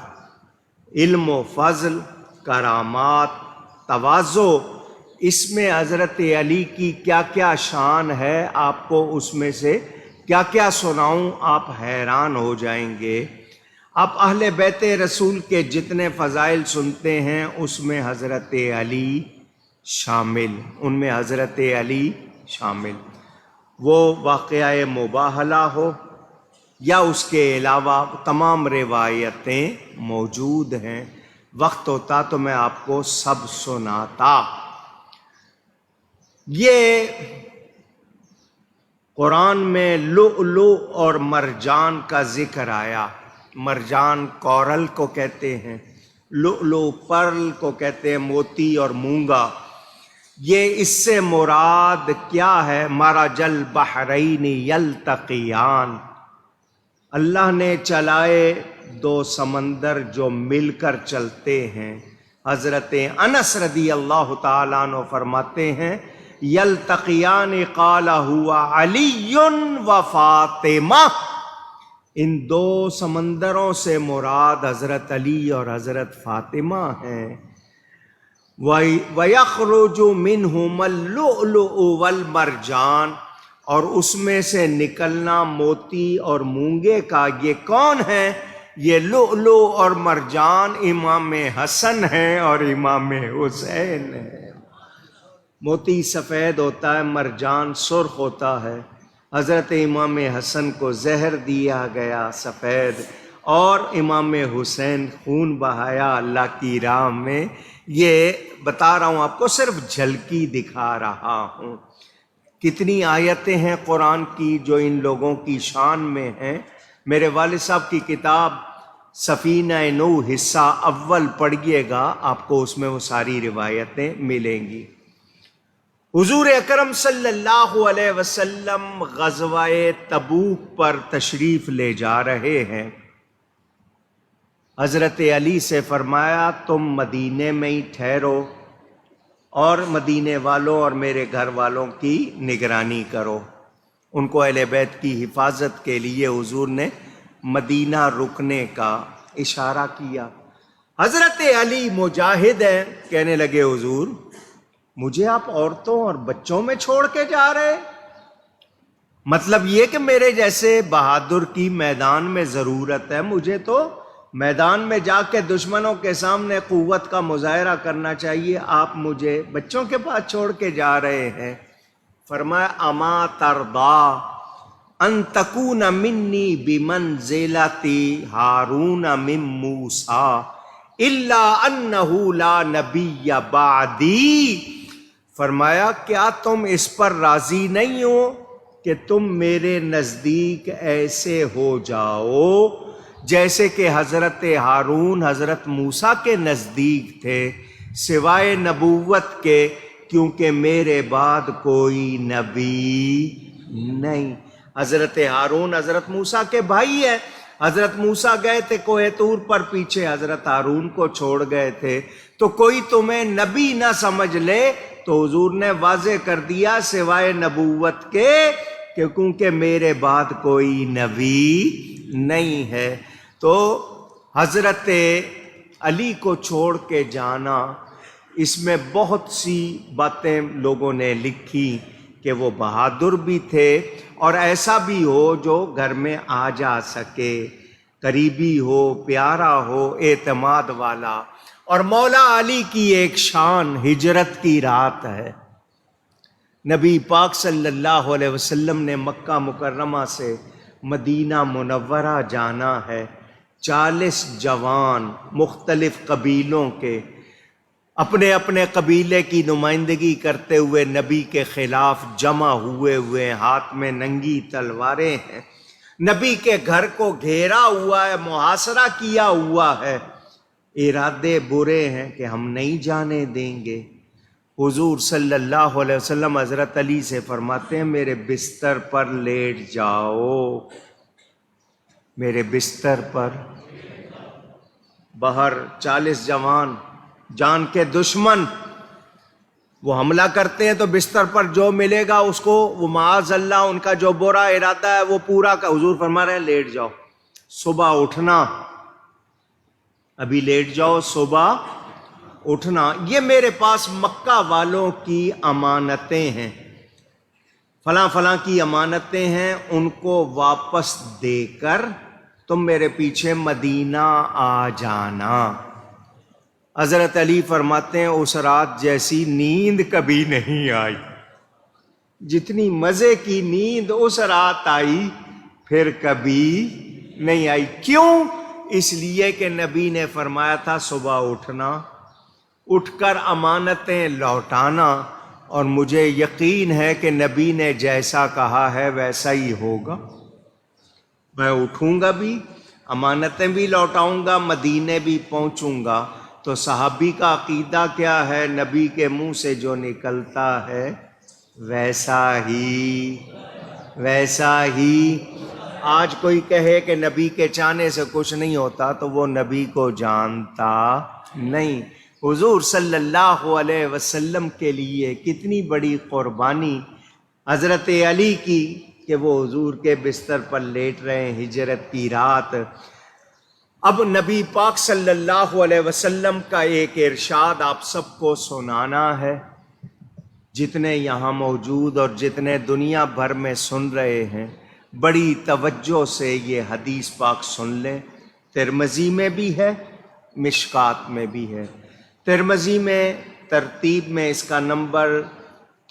علم و فضل، کرامات، تواضع، اس میں حضرت علی کی کیا کیا شان ہے، آپ کو اس میں سے کیا کیا سناؤں، آپ حیران ہو جائیں گے۔ آپ اہل بیت رسول کے جتنے فضائل سنتے ہیں اس میں حضرت علی شامل، ان میں حضرت علی شامل، وہ واقعہ مباہلہ ہو یا اس کے علاوہ تمام روایتیں موجود ہیں۔ وقت ہوتا تو میں آپ کو سب سناتا۔ یہ قرآن میں لؤلؤ اور مرجان کا ذکر آیا۔ مرجان کورل کو کہتے ہیں، لؤلؤ پرل کو کہتے ہیں، موتی اور مونگا۔ یہ اس سے مراد کیا ہے؟ مرج البحرین یلتقیان، اللہ نے چلائے 2 سمندر جو مل کر چلتے ہیں۔ حضرت انس رضی اللہ تعالیٰ عنہ فرماتے ہیں یلتقیان قال ہوا علی و فاطمہ، ان 2 سمندروں سے مراد حضرت علی اور حضرت فاطمہ ہیں۔ وَيَخْرُجُ مِنْهُمَا اللُّؤْلُؤُ وَالْمَرْجَانُ، اور اس میں سے نکلنا موتی اور مونگے کا۔ یہ کون ہے؟ یہ لؤلؤ اور مرجان امام حسن ہیں اور امام حسین ہیں۔ موتی سفید ہوتا ہے، مرجان سرخ ہوتا ہے۔ حضرت امام حسن کو زہر دیا گیا سفید، اور امام حسین خون بہایا اللہ کی راہ میں۔ یہ بتا رہا ہوں آپ کو، صرف جھلکی دکھا رہا ہوں۔ کتنی آیتیں ہیں قرآن کی جو ان لوگوں کی شان میں ہیں۔ میرے والد صاحب کی کتاب سفینہ نوح حصہ اول پڑھیے گا، آپ کو اس میں وہ ساری روایتیں ملیں گی۔ حضور اکرم صلی اللہ علیہ وسلم غزوہ تبوک پر تشریف لے جا رہے ہیں۔ حضرت علی سے فرمایا تم مدینے میں ہی ٹھہرو اور مدینے والوں اور میرے گھر والوں کی نگرانی کرو۔ ان کو اہل بیت کی حفاظت کے لیے حضور نے مدینہ رکنے کا اشارہ کیا۔ حضرت علی مجاہد ہیں، کہنے لگے حضور مجھے آپ عورتوں اور بچوں میں چھوڑ کے جا رہے؟ مطلب یہ کہ میرے جیسے بہادر کی میدان میں ضرورت ہے، مجھے تو میدان میں جا کے دشمنوں کے سامنے قوت کا مظاہرہ کرنا چاہیے، آپ مجھے بچوں کے پاس چھوڑ کے جا رہے ہیں۔ فرمایا اما ترضا ان تکون منی بمنزلتی ہارون من موسیٰ الا انہ لا نبی بعدی۔ فرمایا کیا تم اس پر راضی نہیں ہو کہ تم میرے نزدیک ایسے ہو جاؤ جیسے کہ حضرت ہارون حضرت موسیٰ کے نزدیک تھے، سوائے نبوت کے، کیونکہ میرے بعد کوئی نبی نہیں۔ حضرت ہارون حضرت موسیٰ کے بھائی ہیں۔ حضرت موسیٰ گئے تھے کوہ طور پر، پیچھے حضرت ہارون کو چھوڑ گئے تھے، تو کوئی تمہیں نبی نہ سمجھ لے، تو حضور نے واضح کر دیا سوائے نبوت کے کہ کیونکہ میرے بعد کوئی نبی نہیں ہے۔ تو حضرت علی کو چھوڑ کے جانا، اس میں بہت سی باتیں لوگوں نے لکھی کہ وہ بہادر بھی تھے اور ایسا بھی ہو جو گھر میں آ جا سکے۔ قریبی ہو، پیارا ہو، اعتماد والا۔ اور مولا علی کی ایک شان ہجرت کی رات ہے۔ نبی پاک صلی اللہ علیہ وسلم نے مکہ مکرمہ سے مدینہ منورہ جانا ہے۔ 40 جوان مختلف قبیلوں کے اپنے اپنے قبیلے کی نمائندگی کرتے ہوئے نبی کے خلاف جمع ہوئے ہاتھ میں ننگی تلواریں ہیں، نبی کے گھر کو گھیرا ہوا ہے، محاصرہ کیا ہوا ہے، ارادے برے ہیں کہ ہم نہیں جانے دیں گے۔ حضور صلی اللہ علیہ وسلم حضرت علی سے فرماتے ہیں میرے بستر پر لیٹ جاؤ، میرے بستر پر۔ باہر 40 جوان جان کے دشمن وہ حملہ کرتے ہیں تو بستر پر جو ملے گا اس کو وہ معاذ اللہ ان کا جو برا ارادہ ہے وہ پورا کا۔ حضور فرما رہے ہیں لیٹ جاؤ، صبح اٹھنا، ابھی لیٹ جاؤ، صبح اٹھنا، یہ میرے پاس مکہ والوں کی امانتیں ہیں، فلاں فلاں کی امانتیں ہیں، ان کو واپس دے کر تم میرے پیچھے مدینہ آ جانا۔ حضرت علی فرماتے ہیں اس رات جیسی نیند کبھی نہیں آئی، جتنی مزے کی نیند اس رات آئی پھر کبھی نہیں آئی۔ کیوں؟ اس لیے کہ نبی نے فرمایا تھا صبح اٹھنا، اٹھ کر امانتیں لوٹانا، اور مجھے یقین ہے کہ نبی نے جیسا کہا ہے ویسا ہی ہوگا۔ میں اٹھوں گا بھی، امانتیں بھی لوٹاؤں گا، مدینے بھی پہنچوں گا۔ تو صحابی کا عقیدہ کیا ہے؟ نبی کے منہ سے جو نکلتا ہے ویسا ہی۔ آج کوئی کہے کہ نبی کے چاہنے سے کچھ نہیں ہوتا تو وہ نبی کو جانتا نہیں۔ حضور صلی اللہ علیہ وسلم کے لیے کتنی بڑی قربانی حضرت علی کی کہ وہ حضور کے بستر پر لیٹ رہے ہیں ہجرت کی رات۔ اب نبی پاک صلی اللہ علیہ وسلم کا ایک ارشاد آپ سب کو سنانا ہے، جتنے یہاں موجود اور جتنے دنیا بھر میں سن رہے ہیں بڑی توجہ سے یہ حدیث پاک سن لیں۔ ترمذی میں بھی ہے، مشکات میں بھی ہے۔ ترمذی میں ترتیب میں اس کا نمبر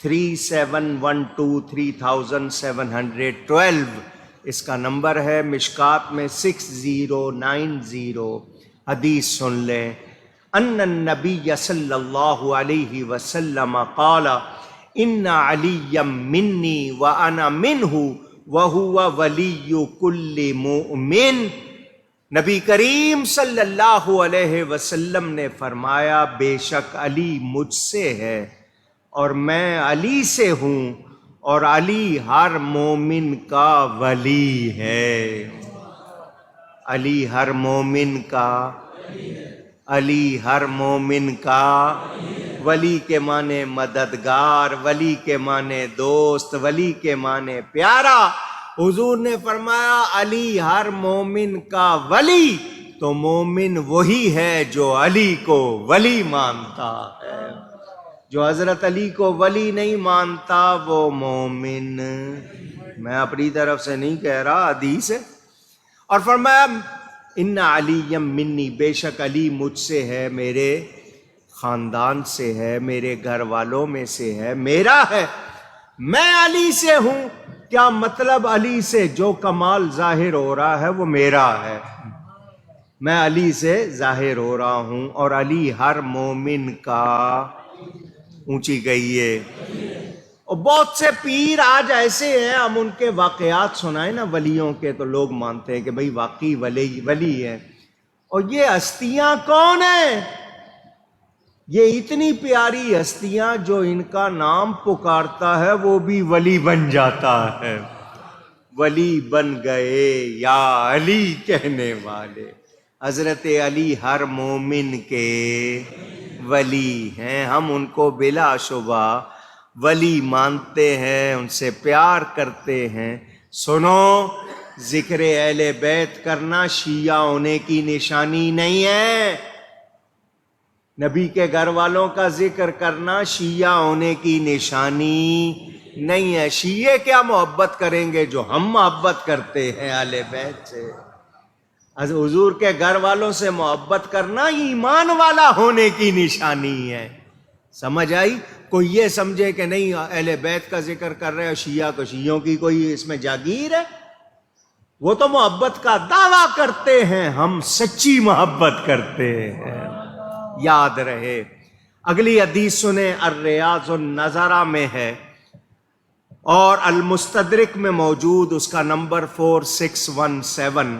3712 3712 اس کا نمبر ہے، مشکات میں 6090۔ حدیث سن لیں۔ ان النبی صلی اللہ علیہ وسلم قال ان علی منی وانا منہ وہو ولی کل مؤمن۔ نبی کریم صلی اللہ علیہ وسلم نے فرمایا بے شک علی مجھ سے ہے اور میں علی سے ہوں، اور علی ہر مومن کا ولی ہے۔ علی ہر مومن کا ولی کے معنی مددگار، ولی کے معنی دوست، ولی کے معنی پیارا۔ حضور نے فرمایا علی ہر مومن کا ولی، تو مومن وہی ہے جو علی کو ولی مانتا ہے۔ جو حضرت علی کو ولی نہیں مانتا وہ مومن، میں اپنی طرف سے نہیں کہہ رہا، حدیث ہے۔ اور فرمایا ان علی منی، بے شک علی مجھ سے ہے، میرے خاندان سے ہے، میرے گھر والوں میں سے ہے، میرا ہے، میں علی سے ہوں۔ کیا مطلب؟ علی سے جو کمال ظاہر ہو رہا ہے وہ میرا ہے، میں علی سے ظاہر ہو رہا ہوں، اور علی ہر مومن کا، اونچی گئی ہے۔ اور بہت سے پیر آج ایسے ہیں، ہم ان کے واقعات سنائیں نا ولیوں کے تو لوگ مانتے ہیں کہ بھئی واقعی ولی ہے۔ اور یہ ہستیاں کون ہیں؟ یہ اتنی پیاری ہستیاں جو ان کا نام پکارتا ہے وہ بھی ولی بن جاتا ہے۔ ولی بن گئے یا علی کہنے والے، حضرت علی ہر مومن کے ولی ہیں۔ ہم ان کو بلا شبہ ولی مانتے ہیں، ان سے پیار کرتے ہیں۔ سنو، ذکر اہل بیت کرنا شیعہ ہونے کی نشانی نہیں ہے، نبی کے گھر والوں کا ذکر کرنا شیعہ ہونے کی نشانی نہیں ہے۔ شیعہ کیا محبت کریں گے جو ہم محبت کرتے ہیں اہل بیت سے؟ حضور کے گھر والوں سے محبت کرنا ایمان والا ہونے کی نشانی ہے. سمجھ آئی؟ کوئی یہ سمجھے کہ نہیں اہل بیت کا ذکر کر رہے ہیں شیعہ کو شیعوں کی کوئی اس میں جاگیر ہے. وہ تو محبت کا دعویٰ کرتے ہیں، ہم سچی محبت کرتے ہیں. یاد رہے. اگلی حدیث سنیں، الریاض النظرہ میں ہے اور المستدرک میں موجود، اس کا نمبر 4617.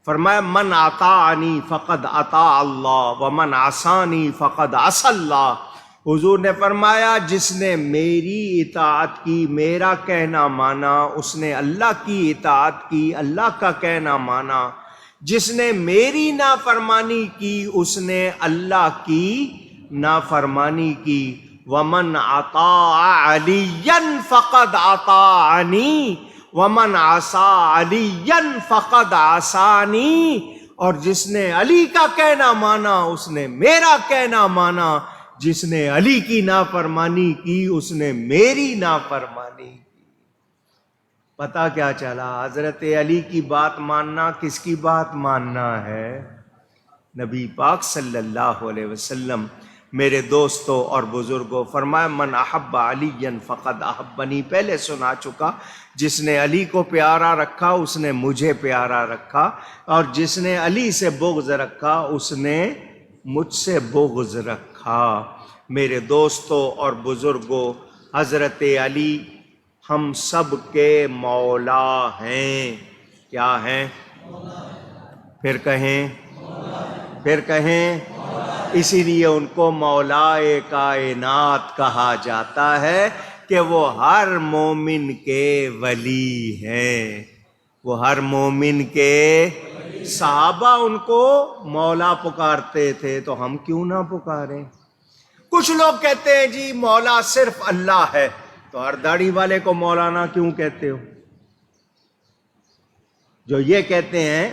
فرمایا من اطاعنی فقد اطاع اللہ ومن عصانی فقد عصى اللہ. حضور نے فرمایا جس نے میری اطاعت کی، میرا کہنا مانا، اس نے اللہ کی اطاعت کی، اللہ کا کہنا مانا. جس نے میری نافرمانی کی، اس نے اللہ کی نافرمانی کی. ومن اطاع علیا فقد اطاعنی ومن عصى علیا فقد عصانی. اور جس نے علی کا کہنا مانا اس نے میرا کہنا مانا، جس نے علی کی نافرمانی کی اس نے میری نافرمانی کی. پتہ کیا چلا؟ حضرت علی کی بات ماننا کس کی بات ماننا ہے؟ نبی پاک صلی اللہ علیہ وسلم. میرے دوستوں اور بزرگوں، فرمایا من احب علی فقد احبنی، پہلے سنا چکا. جس نے علی کو پیارا رکھا اس نے مجھے پیارا رکھا، اور جس نے علی سے بغض رکھا اس نے مجھ سے بغض رکھا. میرے دوستوں اور بزرگوں، حضرت علی ہم سب کے مولا ہیں. کیا ہیں؟ پھر کہیں. اسی لیے ان کو مولا کائنات کہا جاتا ہے کہ وہ ہر مومن کے ولی ہیں. وہ ہر مومن کے، صحابہ ان کو مولا پکارتے تھے تو ہم کیوں نہ پکاریں؟ کچھ لوگ کہتے ہیں جی مولا صرف اللہ ہے، تو ہر داڑھی والے کو مولانا کیوں کہتے ہو؟ جو یہ کہتے ہیں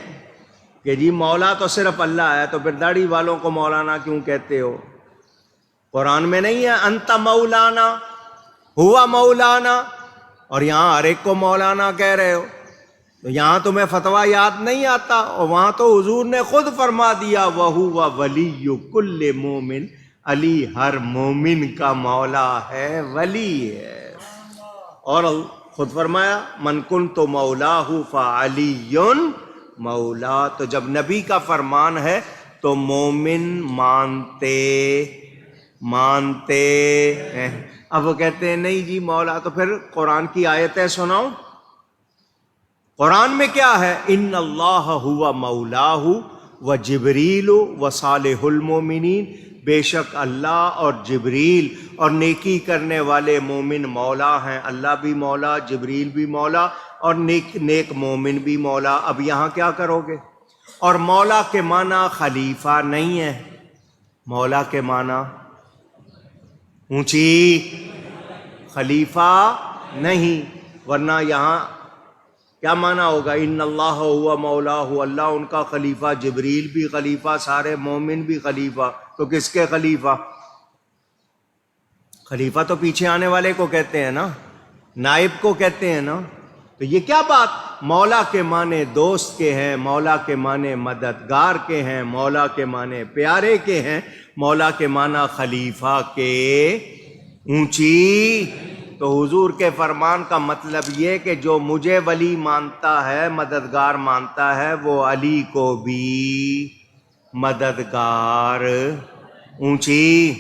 کہ جی مولا تو صرف اللہ ہے، تو پھر داڑھی والوں کو مولانا کیوں کہتے ہو؟ قرآن میں نہیں ہے انت مولانا ہوا مولانا، اور یہاں ہر ایک کو مولانا کہہ رہے ہو. تو یہاں تمہیں فتویٰ یاد نہیں آتا، اور وہاں تو حضور نے خود فرما دیا وَهُوَ وَلِيُّ كُلِّ مُؤْمِنٍ، علی ہر مومن کا مولا ہے، ولی ہے. اور خود فرمایا من کنت مولاہ فعلی مولا. تو جب نبی کا فرمان ہے تو مومن مانتے ہیں. اب وہ کہتے ہیں نہیں جی مولا، تو پھر قرآن کی آیتیں سناؤ. قرآن میں کیا ہے؟ ان اللہ ہوا مولاہ و جبریل و صالح المومنین، بے شک اللہ اور جبریل اور نیکی کرنے والے مومن مولا ہیں. اللہ بھی مولا، جبریل بھی مولا، اور نیک مومن بھی مولا. اب یہاں کیا کرو گے؟ اور مولا کے معنی خلیفہ نہیں ہے. مولا کے معنی اونچی خلیفہ نہیں، ورنہ یہاں کیا معنی ہوگا؟ ان اللہ ہوا مولاہ، اللہ ان کا خلیفہ، جبریل بھی خلیفہ، سارے مومن بھی خلیفہ. تو کس کے خلیفہ؟ خلیفہ تو پیچھے آنے والے کو کہتے ہیں نا، نائب کو کہتے ہیں نا. تو یہ کیا بات؟ مولا کے معنی دوست کے ہیں، مولا کے معنی مددگار کے ہیں، مولا کے معنی پیارے کے ہیں، مولا کے معنی خلیفہ کے اونچی. تو حضور کے فرمان کا مطلب یہ کہ جو مجھے ولی مانتا ہے، مددگار مانتا ہے، وہ علی کو بھی مددگار اونچی.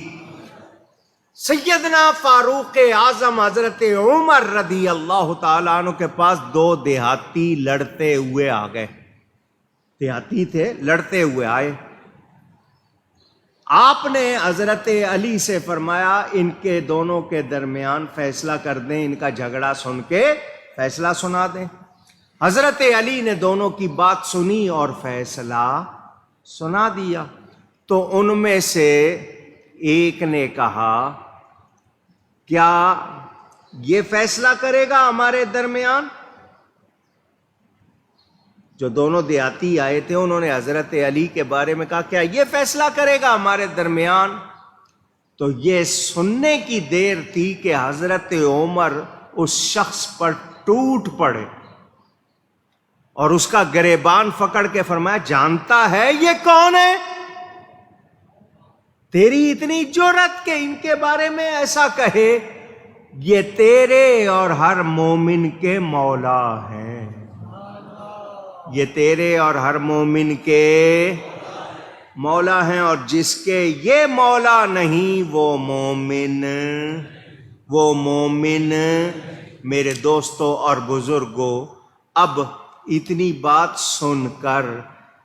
سیدنا فاروق اعظم حضرت عمر رضی اللہ تعالیٰ عنہ کے پاس دو دیہاتی لڑتے ہوئے آ گئے. دیہاتی تھے، لڑتے ہوئے آئے. آپ نے حضرت علی سے فرمایا ان کے دونوں کے درمیان فیصلہ کر دیں، ان کا جھگڑا سن کے فیصلہ سنا دیں. حضرت علی نے دونوں کی بات سنی اور فیصلہ سنا دیا. تو ان میں سے ایک نے کہا کیا یہ فیصلہ کرے گا ہمارے درمیان؟ جو دونوں دیہاتی آئے تھے انہوں نے حضرت علی کے بارے میں کہا کیا یہ فیصلہ کرے گا ہمارے درمیان؟ تو یہ سننے کی دیر تھی کہ حضرت عمر اس شخص پر ٹوٹ پڑے اور اس کا گریبان پکڑ کے فرمایا جانتا ہے یہ کون ہے؟ تیری اتنی جرأت کہ ان کے بارے میں ایسا کہے؟ یہ تیرے اور ہر مومن کے مولا ہیں، یہ تیرے اور ہر مومن کے مولا ہیں، اور جس کے یہ مولا نہیں وہ مومن۔ میرے دوستوں اور بزرگوں، اب اتنی بات سن کر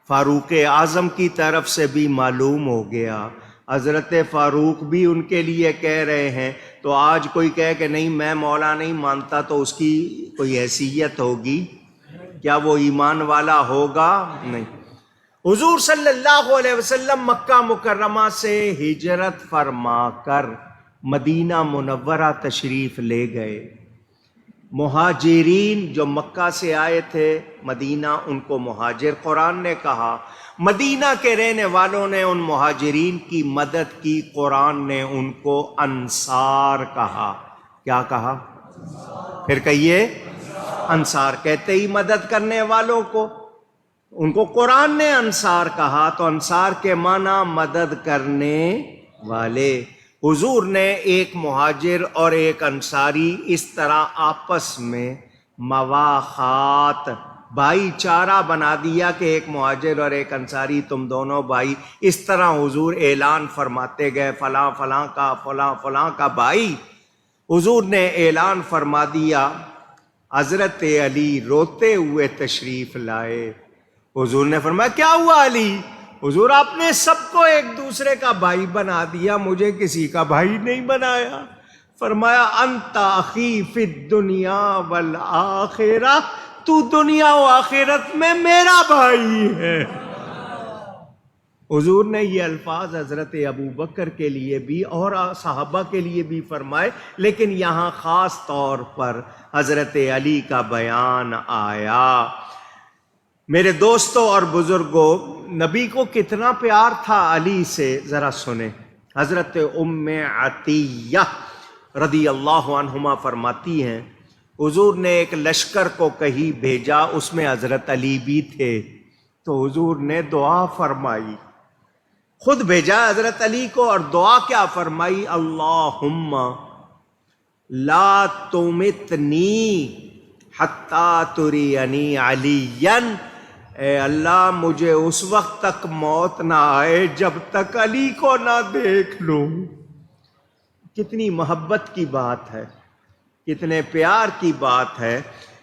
فاروق اعظم کی طرف سے بھی معلوم ہو گیا، حضرت فاروق بھی ان کے لیے کہہ رہے ہیں، تو آج کوئی کہے کہ نہیں میں مولا نہیں مانتا تو اس کی کوئی حیثیت ہوگی؟ کیا وہ ایمان والا ہوگا؟ نہیں۔ حضور صلی اللہ علیہ وسلم مکہ مکرمہ سے ہجرت فرما کر مدینہ منورہ تشریف لے گئے۔ مہاجرین جو مکہ سے آئے تھے مدینہ، ان کو مہاجر قرآن نے کہا۔ مدینہ کے رہنے والوں نے ان مہاجرین کی مدد کی، قرآن نے ان کو انصار کہا۔ کیا کہا؟ پھر کہیے، انصار۔ کہتے ہی مدد کرنے والوں کو، ان کو قرآن نے انصار کہا، تو انصار کے معنی مدد کرنے والے۔ حضور نے ایک مہاجر اور ایک انصاری اس طرح آپس میں مواخات، بھائی چارہ بنا دیا کہ ایک مہاجر اور ایک انصاری تم دونوں بھائی۔ اس طرح حضور اعلان فرماتے گئے، فلاں فلاں کا، فلاں فلاں کا بھائی۔ حضور نے اعلان فرما دیا، حضرت علی روتے ہوئے تشریف لائے۔ حضور نے فرمایا کیا ہوا علی؟ حضور آپ نے سب کو ایک دوسرے کا بھائی بنا دیا، مجھے کسی کا بھائی نہیں بنایا۔ فرمایا انت اخی فی الدنیا والآخرہ، تو دنیا و آخرت میں میرا بھائی ہے۔ حضور نے یہ الفاظ حضرت ابوبکر کے لیے بھی اور صحابہ کے لیے بھی فرمائے، لیکن یہاں خاص طور پر حضرت علی کا بیان آیا۔ میرے دوستوں اور بزرگوں، نبی کو کتنا پیار تھا علی سے، ذرا سنیں۔ حضرت ام عطیہ رضی اللہ عنہما فرماتی ہیں، حضور نے ایک لشکر کو کہیں بھیجا، اس میں حضرت علی بھی تھے، تو حضور نے دعا فرمائی، خود بھیجا حضرت علی کو، اور دعا کیا فرمائی؟ اللہم لا تمتنی حتی ترینی علیا، اے اللہ مجھے اس وقت تک موت نہ آئے جب تک علی کو نہ دیکھ لوں۔ کتنی محبت کی بات ہے، کتنے پیار کی بات ہے۔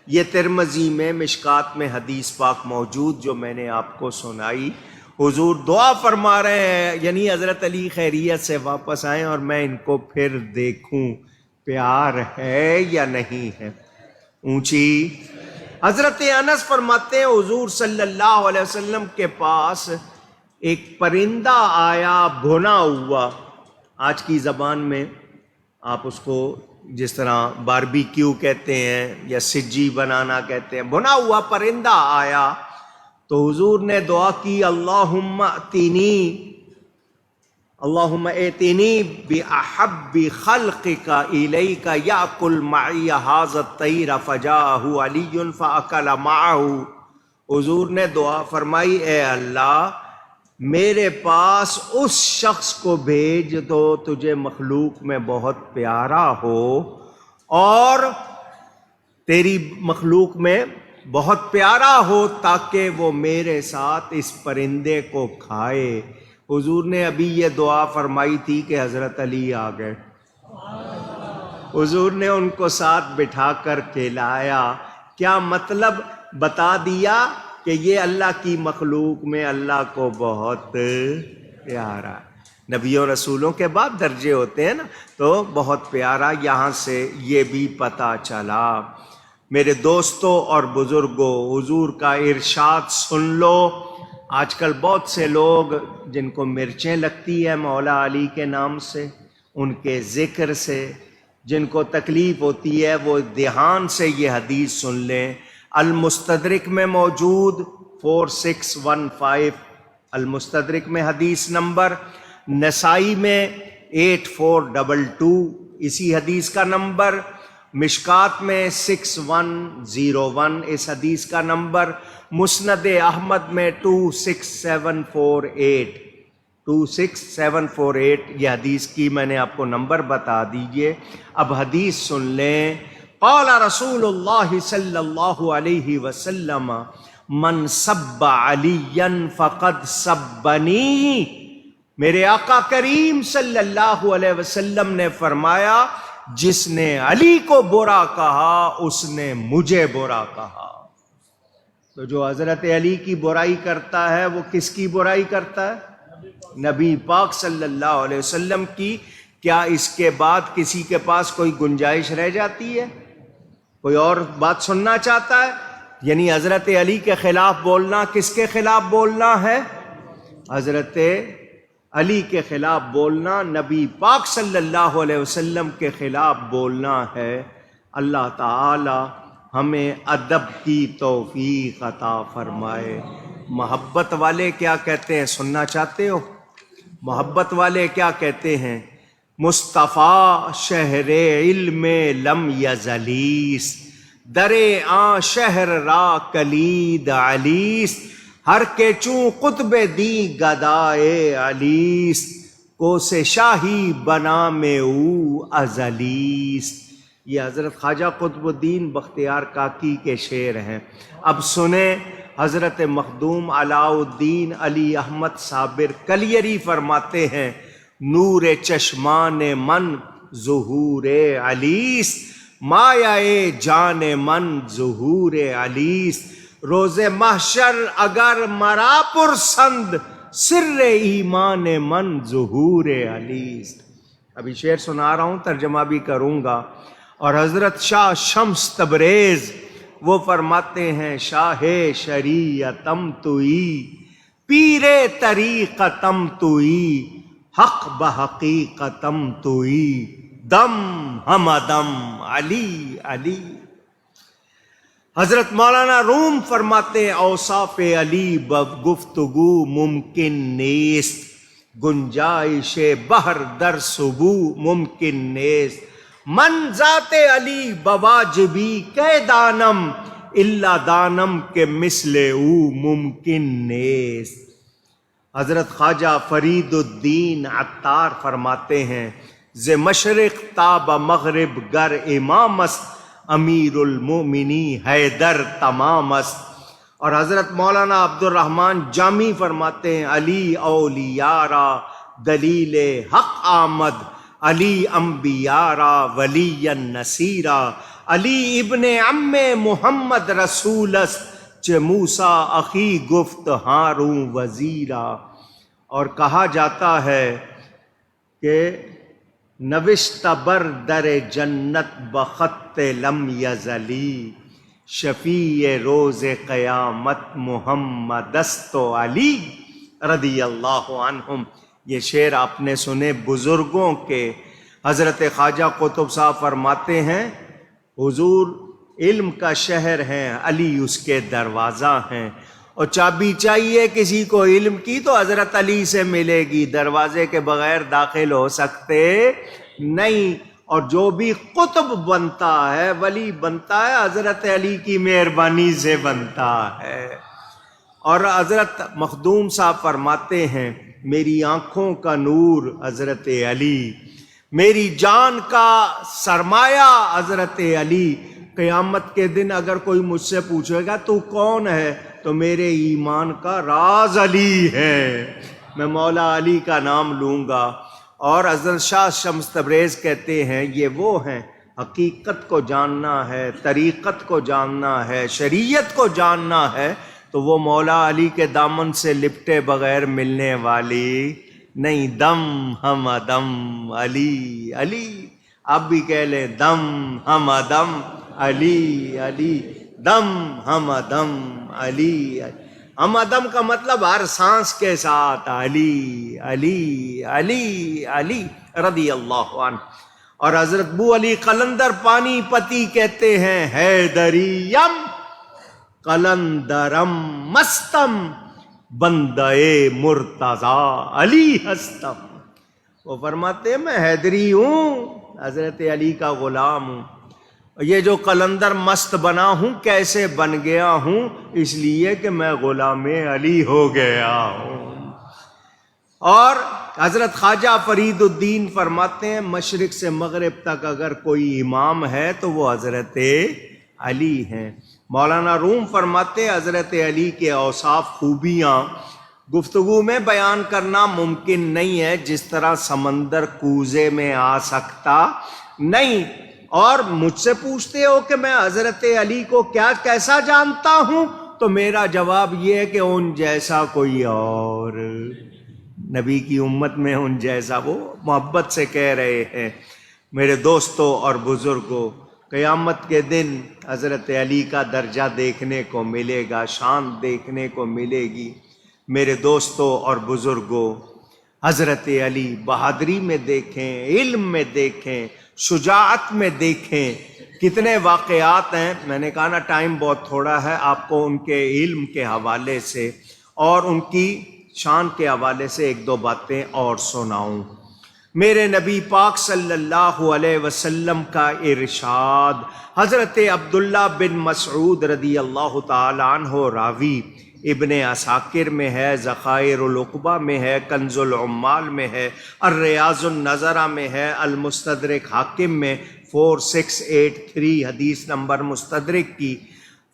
یہ ترمذی میں مشکات میں حدیث پاک موجود جو میں نے آپ کو سنائی، حضور دعا فرما رہے ہیں، یعنی حضرت علی خیریت سے واپس آئیں اور میں ان کو پھر دیکھوں، پیار ہے یا نہیں ہے۔ اونچی حضرت انس فرماتے ہیں حضور صلی اللہ علیہ وسلم کے پاس ایک پرندہ آیا بھنا ہوا، آج کی زبان میں آپ اس کو جس طرح باربیکیو کہتے ہیں یا سجی بنانا کہتے ہیں، بھنا ہوا پرندہ آیا، تو حضور نے دعا کی اللہم ائتنی بأحب خلقک الیک یأکل معی ھذا الطیر فجاءہ علی فأکل معہ۔ حضور نے دعا فرمائی، اے اللہ میرے پاس اس شخص کو بھیج دو تجھے مخلوق میں بہت پیارا ہو اور تیری مخلوق میں بہت پیارا ہو، تاکہ وہ میرے ساتھ اس پرندے کو کھائے۔ حضور نے ابھی یہ دعا فرمائی تھی کہ حضرت علی آ گئے، حضور نے ان کو ساتھ بٹھا کر کھلایا۔ کیا مطلب بتا دیا کہ یہ اللہ کی مخلوق میں اللہ کو بہت پیارا۔ نبیوں رسولوں کے بعد درجے ہوتے ہیں نا، تو بہت پیارا، یہاں سے یہ بھی پتہ چلا۔ میرے دوستوں اور بزرگوں، حضور کا ارشاد سن لو۔ آج کل بہت سے لوگ جن کو مرچیں لگتی ہے مولا علی کے نام سے، ان کے ذکر سے، جن کو تکلیف ہوتی ہے وہ دھیان سے یہ حدیث سن لیں۔ المستدرک میں موجود 4615، المستدرک میں حدیث نمبر، نسائی میں 8422 اسی حدیث کا نمبر، مشکات میں 6101 اس حدیث کا نمبر، مسند احمد میں 26748 یہ حدیث کی میں نے آپ کو نمبر بتا دیجئے۔ اب حدیث سن لیں۔ قال رسول اللہ صلی اللہ علیہ وسلم من سب علیا فقد سبنی، میرے آقا کریم صلی اللہ علیہ وسلم نے فرمایا جس نے علی کو برا کہا اس نے مجھے برا کہا۔ تو جو حضرت علی کی برائی کرتا ہے وہ کس کی برائی کرتا ہے؟ نبی پاک صلی اللہ علیہ وسلم کی۔ کیا اس کے بعد کسی کے پاس کوئی گنجائش رہ جاتی ہے؟ کوئی اور بات سننا چاہتا ہے؟ یعنی حضرت علی کے خلاف بولنا کس کے خلاف بولنا ہے؟ حضرت علی کے خلاف بولنا نبی پاک صلی اللہ علیہ وسلم کے خلاف بولنا ہے۔ اللہ تعالی ہمیں ادب کی توفیق عطا فرمائے۔ محبت والے کیا کہتے ہیں، سننا چاہتے ہو؟ محبت والے کیا کہتے ہیں؟ مصطفیٰ شہر علم لم یزلیس، در آن شہر را کلید علیس، ہر کے چوں قطب دی گدائے علیس، کو سے شاہی بنا میں او ازلیس۔ یہ حضرت خواجہ قطب الدین بختیار کاکی کے شعر ہیں۔ اب سنیں حضرت مخدوم علاء الدین علی احمد صابر کلیری فرماتے ہیں، نور چشمان من ظہور علیس، مایہ جان من ظہور علیس، روز محشر اگر مرا پرسند، سر ایمان من ظہور علیس۔ ابھی شعر سنا رہا ہوں، ترجمہ بھی کروں گا۔ اور حضرت شاہ شمس تبریز وہ فرماتے ہیں، شاہ شریعتم توئی، پیر طریقتم توئی، حق بحقیقتم توئی، دم ہم دم علی علی۔ حضرت مولانا روم فرماتے ہیں، اوصاف علی گفتگو ممکن نیست، گنجائش بحر در سبو ممکن نیست، من ذات علی بواجبی کہ دانم، الا دانم کے مثل او ممکن نیست۔ حضرت خواجہ فرید الدین عطار فرماتے ہیں، ز مشرق تا بمغرب گر امام است، امیر المومنی حیدر تمام است۔ اور حضرت مولانا عبد الرحمن جامی فرماتے ہیں، علی اولیاء را دلیل حق آمد، علی انبیاء را ولی نصیرا، علی ابن عم محمد رسول است، چہ موسیٰ اخی گفت ہاروں وزیرا۔ اور کہا جاتا ہے کہ نوشت بر در جنت بخط لم یزلی، شفیع روز قیامت محمد است و علی رضی اللہ عنہم۔ یہ شعر آپ نے سنے بزرگوں کے۔ حضرت خواجہ قطب صاحب فرماتے ہیں، حضور علم کا شہر ہیں، علی اس کے دروازہ ہیں، اور چابی چاہیے کسی کو علم کی تو حضرت علی سے ملے گی، دروازے کے بغیر داخل ہو سکتے نہیں۔ اور جو بھی قطب بنتا ہے، ولی بنتا ہے، حضرت علی کی مہربانی سے بنتا ہے۔ اور حضرت مخدوم صاحب فرماتے ہیں، میری آنکھوں کا نور حضرت علی، میری جان کا سرمایہ حضرت علی۔ قیامت کے دن اگر کوئی مجھ سے پوچھے گا تو کون ہے، تو میرے ایمان کا راز علی ہے، میں مولا علی کا نام لوں گا۔ اور حضرت شاہ شمس تبریز کہتے ہیں، یہ وہ ہیں حقیقت کو جاننا ہے، طریقت کو جاننا ہے، شریعت کو جاننا ہے، تو وہ مولا علی کے دامن سے لپٹے بغیر ملنے والی نہیں۔ دم ہم دم علی علی، آپ بھی کہہ لیں، دم ہم دم علی علی، دم ہم دم علی علی۔ ہم دم کا مطلب ہر سانس کے ساتھ علی علی علی علی رضی اللہ عنہ۔ اور حضرت بو علی قلندر پانی پتی کہتے ہیں، حیدریم قلندرم مستم، بندے مرتضی علی ہستم۔ وہ فرماتے ہیں، میں حیدری ہوں، حضرت علی کا غلام ہوں۔ یہ جو قلندر مست بنا ہوں کیسے بن گیا ہوں؟ اس لیے کہ میں غلام علی ہو گیا ہوں۔ اور حضرت خواجہ فرید الدین فرماتے ہیں مشرق سے مغرب تک اگر کوئی امام ہے تو وہ حضرت علی ہیں۔ مولانا روم فرماتے ہیں حضرت علی کے اوصاف خوبیاں گفتگو میں بیان کرنا ممکن نہیں ہے، جس طرح سمندر کوزے میں آ سکتا نہیں۔ اور مجھ سے پوچھتے ہو کہ میں حضرت علی کو کیسا جانتا ہوں، تو میرا جواب یہ ہے کہ ان جیسا کوئی اور نبی کی امت میں ان جیسا، وہ محبت سے کہہ رہے ہیں۔ میرے دوستوں اور بزرگوں، قیامت کے دن حضرت علی کا درجہ دیکھنے کو ملے گا، شان دیکھنے کو ملے گی۔ میرے دوستوں اور بزرگوں، حضرت علی بہادری میں دیکھیں، علم میں دیکھیں، شجاعت میں دیکھیں، کتنے واقعات ہیں۔ میں نے کہا نا ٹائم بہت تھوڑا ہے، آپ کو ان کے علم کے حوالے سے اور ان کی شان کے حوالے سے ایک دو باتیں اور سناؤں۔ میرے نبی پاک صلی اللہ علیہ وسلم کا ارشاد، حضرت عبداللہ بن مسعود رضی اللہ تعالی عنہ راوی، ابن عساکر میں ہے، ذخائر العقبہ میں ہے، کنز العمال میں ہے، الریاض النظرہ میں ہے، المستدرک حاکم میں 4683 حدیث نمبر مستدرک کی۔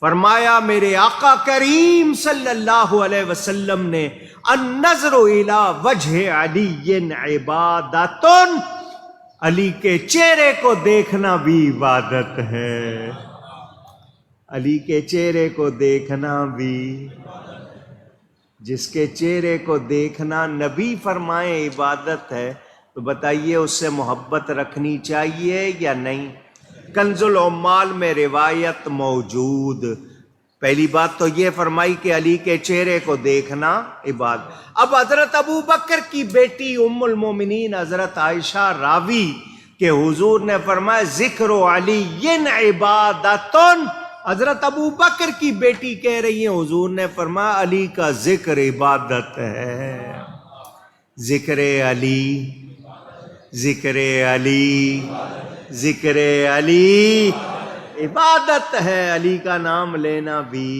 فرمایا میرے آقا کریم صلی اللہ علیہ وسلم نے النظر الی وجہ علی عبادۃ، علی کے چہرے کو دیکھنا بھی عبادت ہے، علی کے چہرے کو دیکھنا بھی، جس کے چہرے کو دیکھنا نبی فرمائے عبادت ہے، تو بتائیے اس سے محبت رکھنی چاہیے یا نہیں؟ کنز العمال میں روایت موجود، پہلی بات تو یہ فرمائی کہ علی کے چہرے کو دیکھنا عبادت۔ اب حضرت ابو بکر کی بیٹی ام المومنین حضرت عائشہ راوی کہ حضور نے فرمایا ذکر علی عبادۃ، حضرت ابو بکر کی بیٹی کہہ رہی ہیں حضور نے فرمایا علی کا ذکر عبادت ہے۔ ذکر علی، ذکر علی، ذکر علی عبادت ہے، علی کا نام لینا بھی،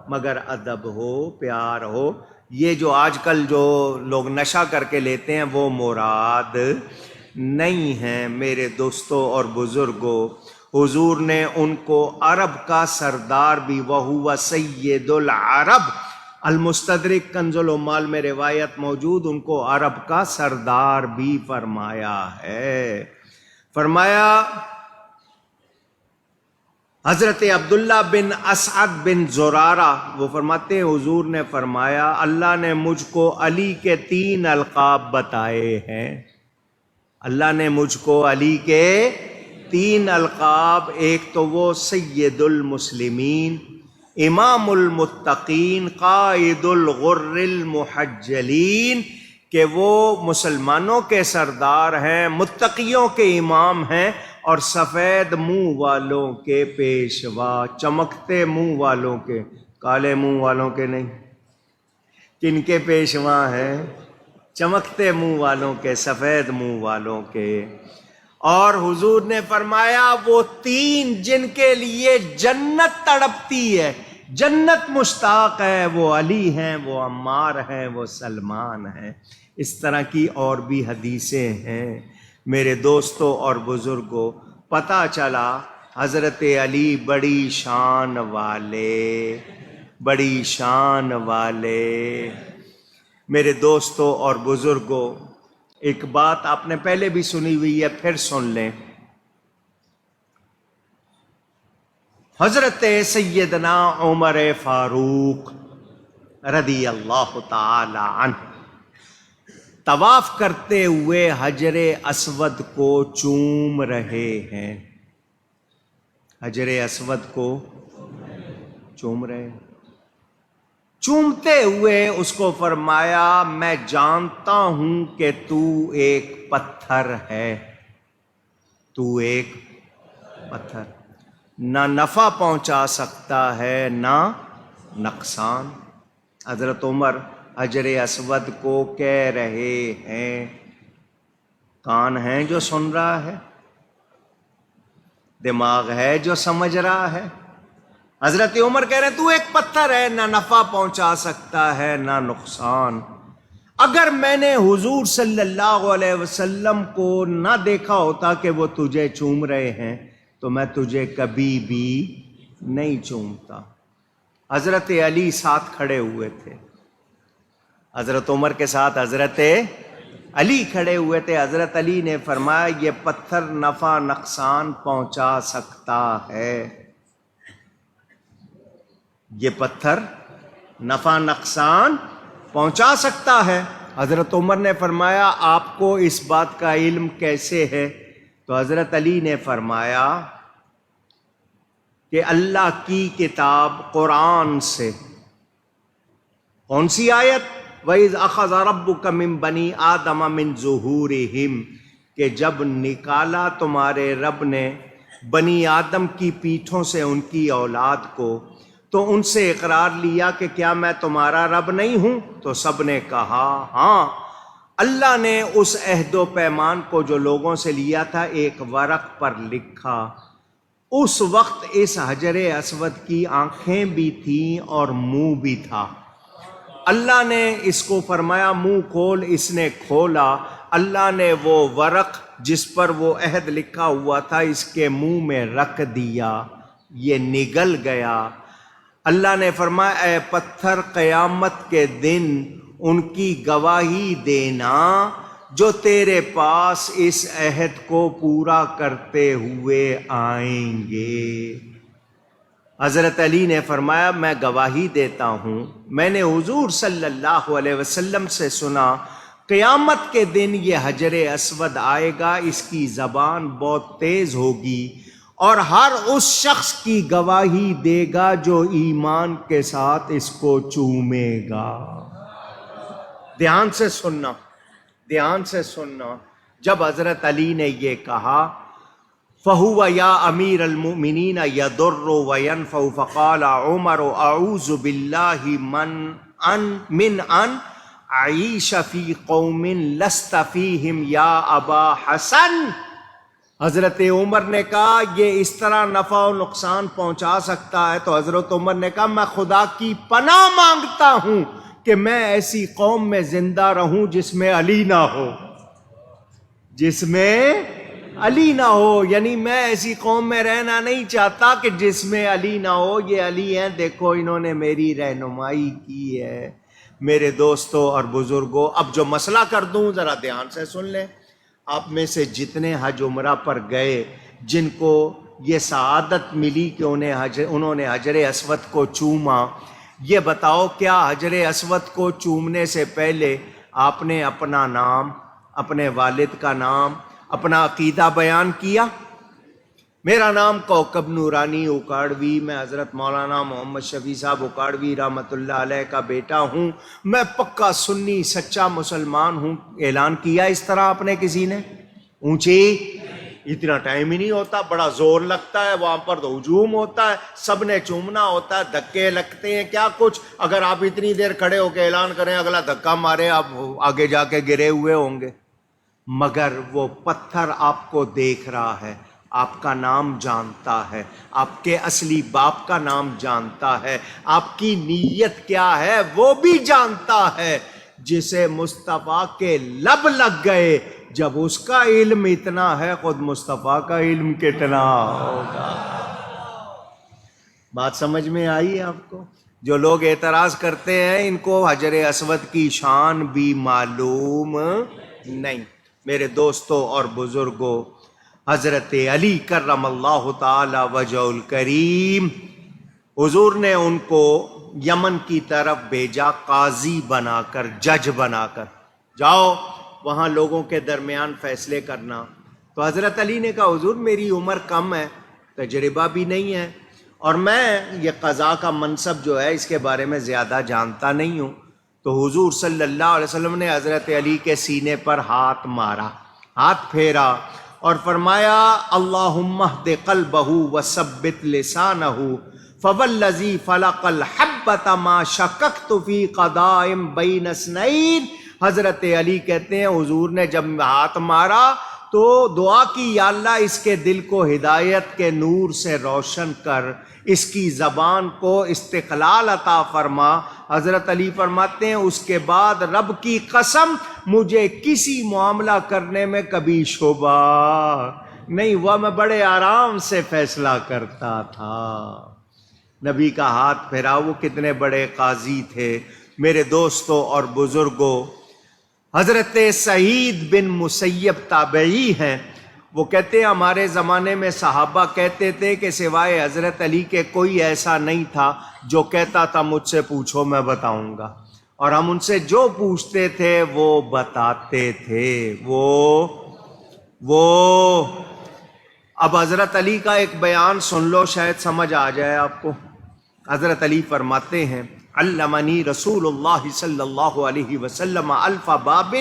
مگر ادب ہو، پیار ہو۔ یہ جو آج کل جو لوگ نشہ کر کے لیتے ہیں وہ مراد نہیں ہے۔ میرے دوستوں اور بزرگوں، حضور نے ان کو عرب کا سردار بھی، وَهُوَ سید العرب، المستدرک کنز العمال میں روایت موجود، ان کو عرب کا سردار بھی فرمایا ہے۔ فرمایا حضرت عبداللہ بن اسعد بن زرارہ وہ فرماتے ہیں حضور نے فرمایا اللہ نے مجھ کو علی کے 3 القاب بتائے ہیں، اللہ نے مجھ کو علی کے 3 القاب، ایک تو وہ سید المسلمین، امام المتقین، قائد الغر المحجلین، کہ وہ مسلمانوں کے سردار ہیں، متقیوں کے امام ہیں، اور سفید منہ والوں کے پیشوا، چمکتے منہ والوں کے، کالے منہ والوں کے نہیں۔ کن کے پیشوا ہیں؟ چمکتے منہ والوں کے، سفید منہ والوں کے۔ اور حضور نے فرمایا وہ 3 جن کے لیے جنت تڑپتی ہے، جنت مشتاق ہے، وہ علی ہیں، وہ عمار ہیں، وہ سلمان ہیں۔ اس طرح کی اور بھی حدیثیں ہیں۔ میرے دوستوں اور بزرگوں، پتہ چلا حضرت علی بڑی شان والے، بڑی شان والے۔ میرے دوستوں اور بزرگوں، ایک بات آپ نے پہلے بھی سنی ہوئی ہے، پھر سن لیں۔ حضرت سیدنا عمر فاروق رضی اللہ تعالی عنہ طواف کرتے ہوئے حجر اسود کو چوم رہے ہیں، حجر اسود کو چوم رہے ہیں، چومتے ہوئے اس کو فرمایا میں جانتا ہوں کہ تو ایک پتھر ہے، تو ایک پتھر، نہ نفع پہنچا سکتا ہے نہ نقصان۔ حضرت عمر حجر اسود کو کہہ رہے ہیں، کان ہیں جو سن رہا ہے؟ دماغ ہے جو سمجھ رہا ہے؟ حضرت عمر کہہ رہے ہیں تو ایک پتھر ہے، نہ نفع پہنچا سکتا ہے نہ نقصان۔ اگر میں نے حضور صلی اللہ علیہ وسلم کو نہ دیکھا ہوتا کہ وہ تجھے چوم رہے ہیں تو میں تجھے کبھی بھی نہیں چومتا۔ حضرت علی ساتھ کھڑے ہوئے تھے، حضرت عمر کے ساتھ حضرت علی کھڑے ہوئے تھے۔ حضرت علی نے فرمایا یہ پتھر نفع نقصان پہنچا سکتا ہے، یہ پتھر نفع نقصان پہنچا سکتا ہے۔ حضرت عمر نے فرمایا آپ کو اس بات کا علم کیسے ہے؟ تو حضرت علی نے فرمایا کہ اللہ کی کتاب قرآن سے۔ کون سی آیت؟ وَإِذْ أَخَذَ رَبُّكَ مِن بَنِي آدَمَ مِن ظُهُورِهِمْ، کہ جب نکالا تمہارے رب نے بنی آدم کی پیٹھوں سے ان کی اولاد کو، تو ان سے اقرار لیا کہ کیا میں تمہارا رب نہیں ہوں؟ تو سب نے کہا ہاں۔ اللہ نے اس عہد و پیمان کو جو لوگوں سے لیا تھا ایک ورق پر لکھا۔ اس وقت اس حجر اسود کی آنکھیں بھی تھیں اور منہ بھی تھا۔ اللہ نے اس کو فرمایا منہ کھول، اس نے کھولا۔ اللہ نے وہ ورق جس پر وہ عہد لکھا ہوا تھا اس کے منہ میں رکھ دیا، یہ نگل گیا۔ اللہ نے فرمایا اے پتھر قیامت کے دن ان کی گواہی دینا جو تیرے پاس اس عہد کو پورا کرتے ہوئے آئیں گے۔ حضرت علی نے فرمایا میں گواہی دیتا ہوں، میں نے حضور صلی اللہ علیہ وسلم سے سنا قیامت کے دن یہ حجر اسود آئے گا، اس کی زبان بہت تیز ہوگی اور ہر اس شخص کی گواہی دے گا جو ایمان کے ساتھ اس کو چومے گا۔ دھیان سے سننا، دھیان سے سننا۔ جب حضرت علی نے یہ کہا فَهُوَ يَا أَمِيرَ الْمُؤْمِنِينَ يَضُرُّ وَيَنْفَعُ فَقَالَ عُمَرُ أَعُوذُ بِاللَّهِ مِنْ أَنْ أَعِيشَ فِي قَوْمٍ لَسْتَ فِيهِمْ يَا أَبَا حسن۔ حضرت عمر نے کہا یہ اس طرح نفع و نقصان پہنچا سکتا ہے، تو حضرت عمر نے کہا میں خدا کی پناہ مانگتا ہوں کہ میں ایسی قوم میں زندہ رہوں جس میں علی نہ ہو، جس میں علی نہ ہو۔ یعنی میں ایسی قوم میں رہنا نہیں چاہتا کہ جس میں علی نہ ہو۔ یہ علی ہیں، دیکھو انہوں نے میری رہنمائی کی ہے۔ میرے دوستوں اور بزرگوں، اب جو مسئلہ کر دوں ذرا دھیان سے سن لیں۔ آپ میں سے جتنے حج عمرہ پر گئے جن کو یہ سعادت ملی کہ انہوں نے حجر اسود کو چوما، یہ بتاؤ کیا حجر اسود کو چومنے سے پہلے آپ نے اپنا نام، اپنے والد کا نام، اپنا عقیدہ بیان کیا؟ میرا نام کوکب نورانی اکاڑوی، میں حضرت مولانا محمد شفیع صاحب اکاڑوی رحمۃ اللہ علیہ کا بیٹا ہوں، میں پکا سنی سچا مسلمان ہوں، اعلان کیا اس طرح آپ نے کسی نے؟ اونچی اتنا ٹائم ہی نہیں ہوتا، بڑا زور لگتا ہے وہاں پر، تو ہجوم ہوتا ہے، سب نے چومنا ہوتا ہے، دھکے لگتے ہیں، کیا کچھ۔ اگر آپ اتنی دیر کھڑے ہو کے اعلان کریں اگلا دھکا مارے آپ آگے جا کے گرے ہوئے ہوں گے۔ مگر وہ پتھر آپ کو دیکھ رہا ہے، آپ کا نام جانتا ہے، آپ کے اصلی باپ کا نام جانتا ہے، آپ کی نیت کیا ہے وہ بھی جانتا ہے۔ جسے مصطفیٰ کے لب لگ گئے، جب اس کا علم اتنا ہے خود مصطفیٰ کا علم کتنا ہوگا۔ بات سمجھ میں آئی آپ کو؟ جو لوگ اعتراض کرتے ہیں ان کو حجر اسود کی شان بھی معلوم نہیں۔ میرے دوستوں اور بزرگوں، حضرت علی کرم اللہ تعالی وجہ الکریم، حضور نے ان کو یمن کی طرف بھیجا قاضی بنا کر، جج بنا کر، جاؤ وہاں لوگوں کے درمیان فیصلے کرنا۔ تو حضرت علی نے کہا حضور میری عمر کم ہے، تجربہ بھی نہیں ہے، اور میں یہ قضاء کا منصب جو ہے اس کے بارے میں زیادہ جانتا نہیں ہوں۔ تو حضور صلی اللہ علیہ وسلم نے حضرت علی کے سینے پر ہاتھ مارا، ہاتھ پھیرا اور فرمایا اللہم اہد قلبہ وثبت لسانہ فوالذی فلق الحبۃ ما شککت فی قضاء بین اثنین۔ حضرت علی کہتے ہیں حضور نے جب ہاتھ مارا تو دعا کی یا اللہ اس کے دل کو ہدایت کے نور سے روشن کر، اس کی زبان کو استقلال عطا فرما۔ حضرت علی فرماتے ہیں اس کے بعد رب کی قسم مجھے کسی معاملہ کرنے میں کبھی شبہ نہیں ہوا، میں بڑے آرام سے فیصلہ کرتا تھا۔ نبی کا ہاتھ پھیرا، وہ کتنے بڑے قاضی تھے۔ میرے دوستوں اور بزرگوں، حضرت سعید بن مسیب تابعی ہیں، وہ کہتے ہیں ہمارے زمانے میں صحابہ کہتے تھے کہ سوائے حضرت علی کے کوئی ایسا نہیں تھا جو کہتا تھا مجھ سے پوچھو میں بتاؤں گا، اور ہم ان سے جو پوچھتے تھے وہ بتاتے تھے۔ وہ اب حضرت علی کا ایک بیان سن لو، شاید سمجھ آ جائے آپ کو۔ حضرت علی فرماتے ہیں علمنی رسول اللہ صلی اللہ علیہ وسلم الف باب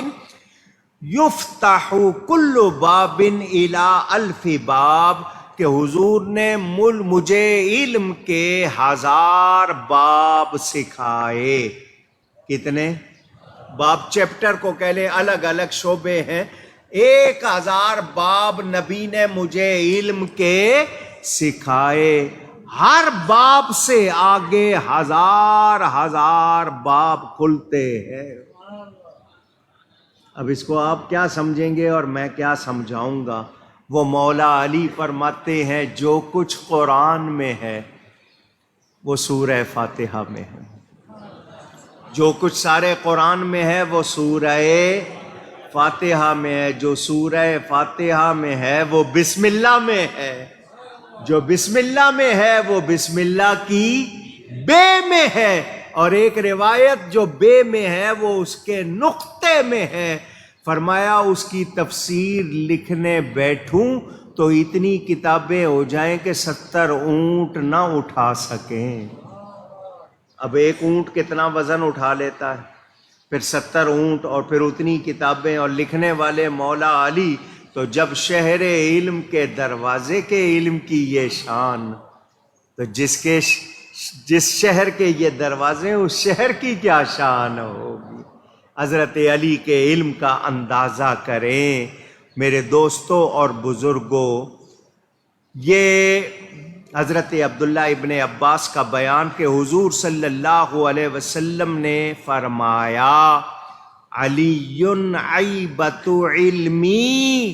یفتح کل باب الی الف باب، کہ حضور نے مجھے علم کے 1000 باب سکھائے۔ کتنے باب؟ چیپٹر کو کہہ لیں، الگ الگ شعبے ہیں۔ 1000 باب نبی نے مجھے علم کے سکھائے، ہر باب سے آگے 1000 باب کھلتے ہیں۔ اب اس کو آپ کیا سمجھیں گے اور میں کیا سمجھاؤں گا؟ وہ مولا علی فرماتے ہیں جو کچھ قرآن میں ہے وہ سورہ فاتحہ میں ہے، جو کچھ سارے قرآن میں ہے وہ سورہ فاتحہ میں ہے، جو سورہ فاتحہ میں ہے وہ بسم اللہ میں ہے، جو بسم اللہ میں ہے وہ بسم اللہ کی بے میں ہے، اور ایک روایت جو بے میں ہے وہ اس کے نقطے میں ہے۔ فرمایا اس کی تفسیر لکھنے بیٹھوں تو اتنی کتابیں ہو جائیں کہ 70 اونٹ نہ اٹھا سکیں۔ اب ایک اونٹ کتنا وزن اٹھا لیتا ہے، پھر 70 اونٹ اور پھر اتنی کتابیں، اور لکھنے والے مولا علی۔ تو جب شہر علم کے دروازے کے علم کی یہ شان، تو جس شہر کے یہ دروازے ہیں اس شہر کی کیا شان ہوگی؟ حضرت علی کے علم کا اندازہ کریں میرے دوستوں اور بزرگوں۔ یہ حضرت عبداللہ ابن عباس کا بیان کہ حضور صلی اللہ علیہ وسلم نے فرمایا علی عیبۃ علمی،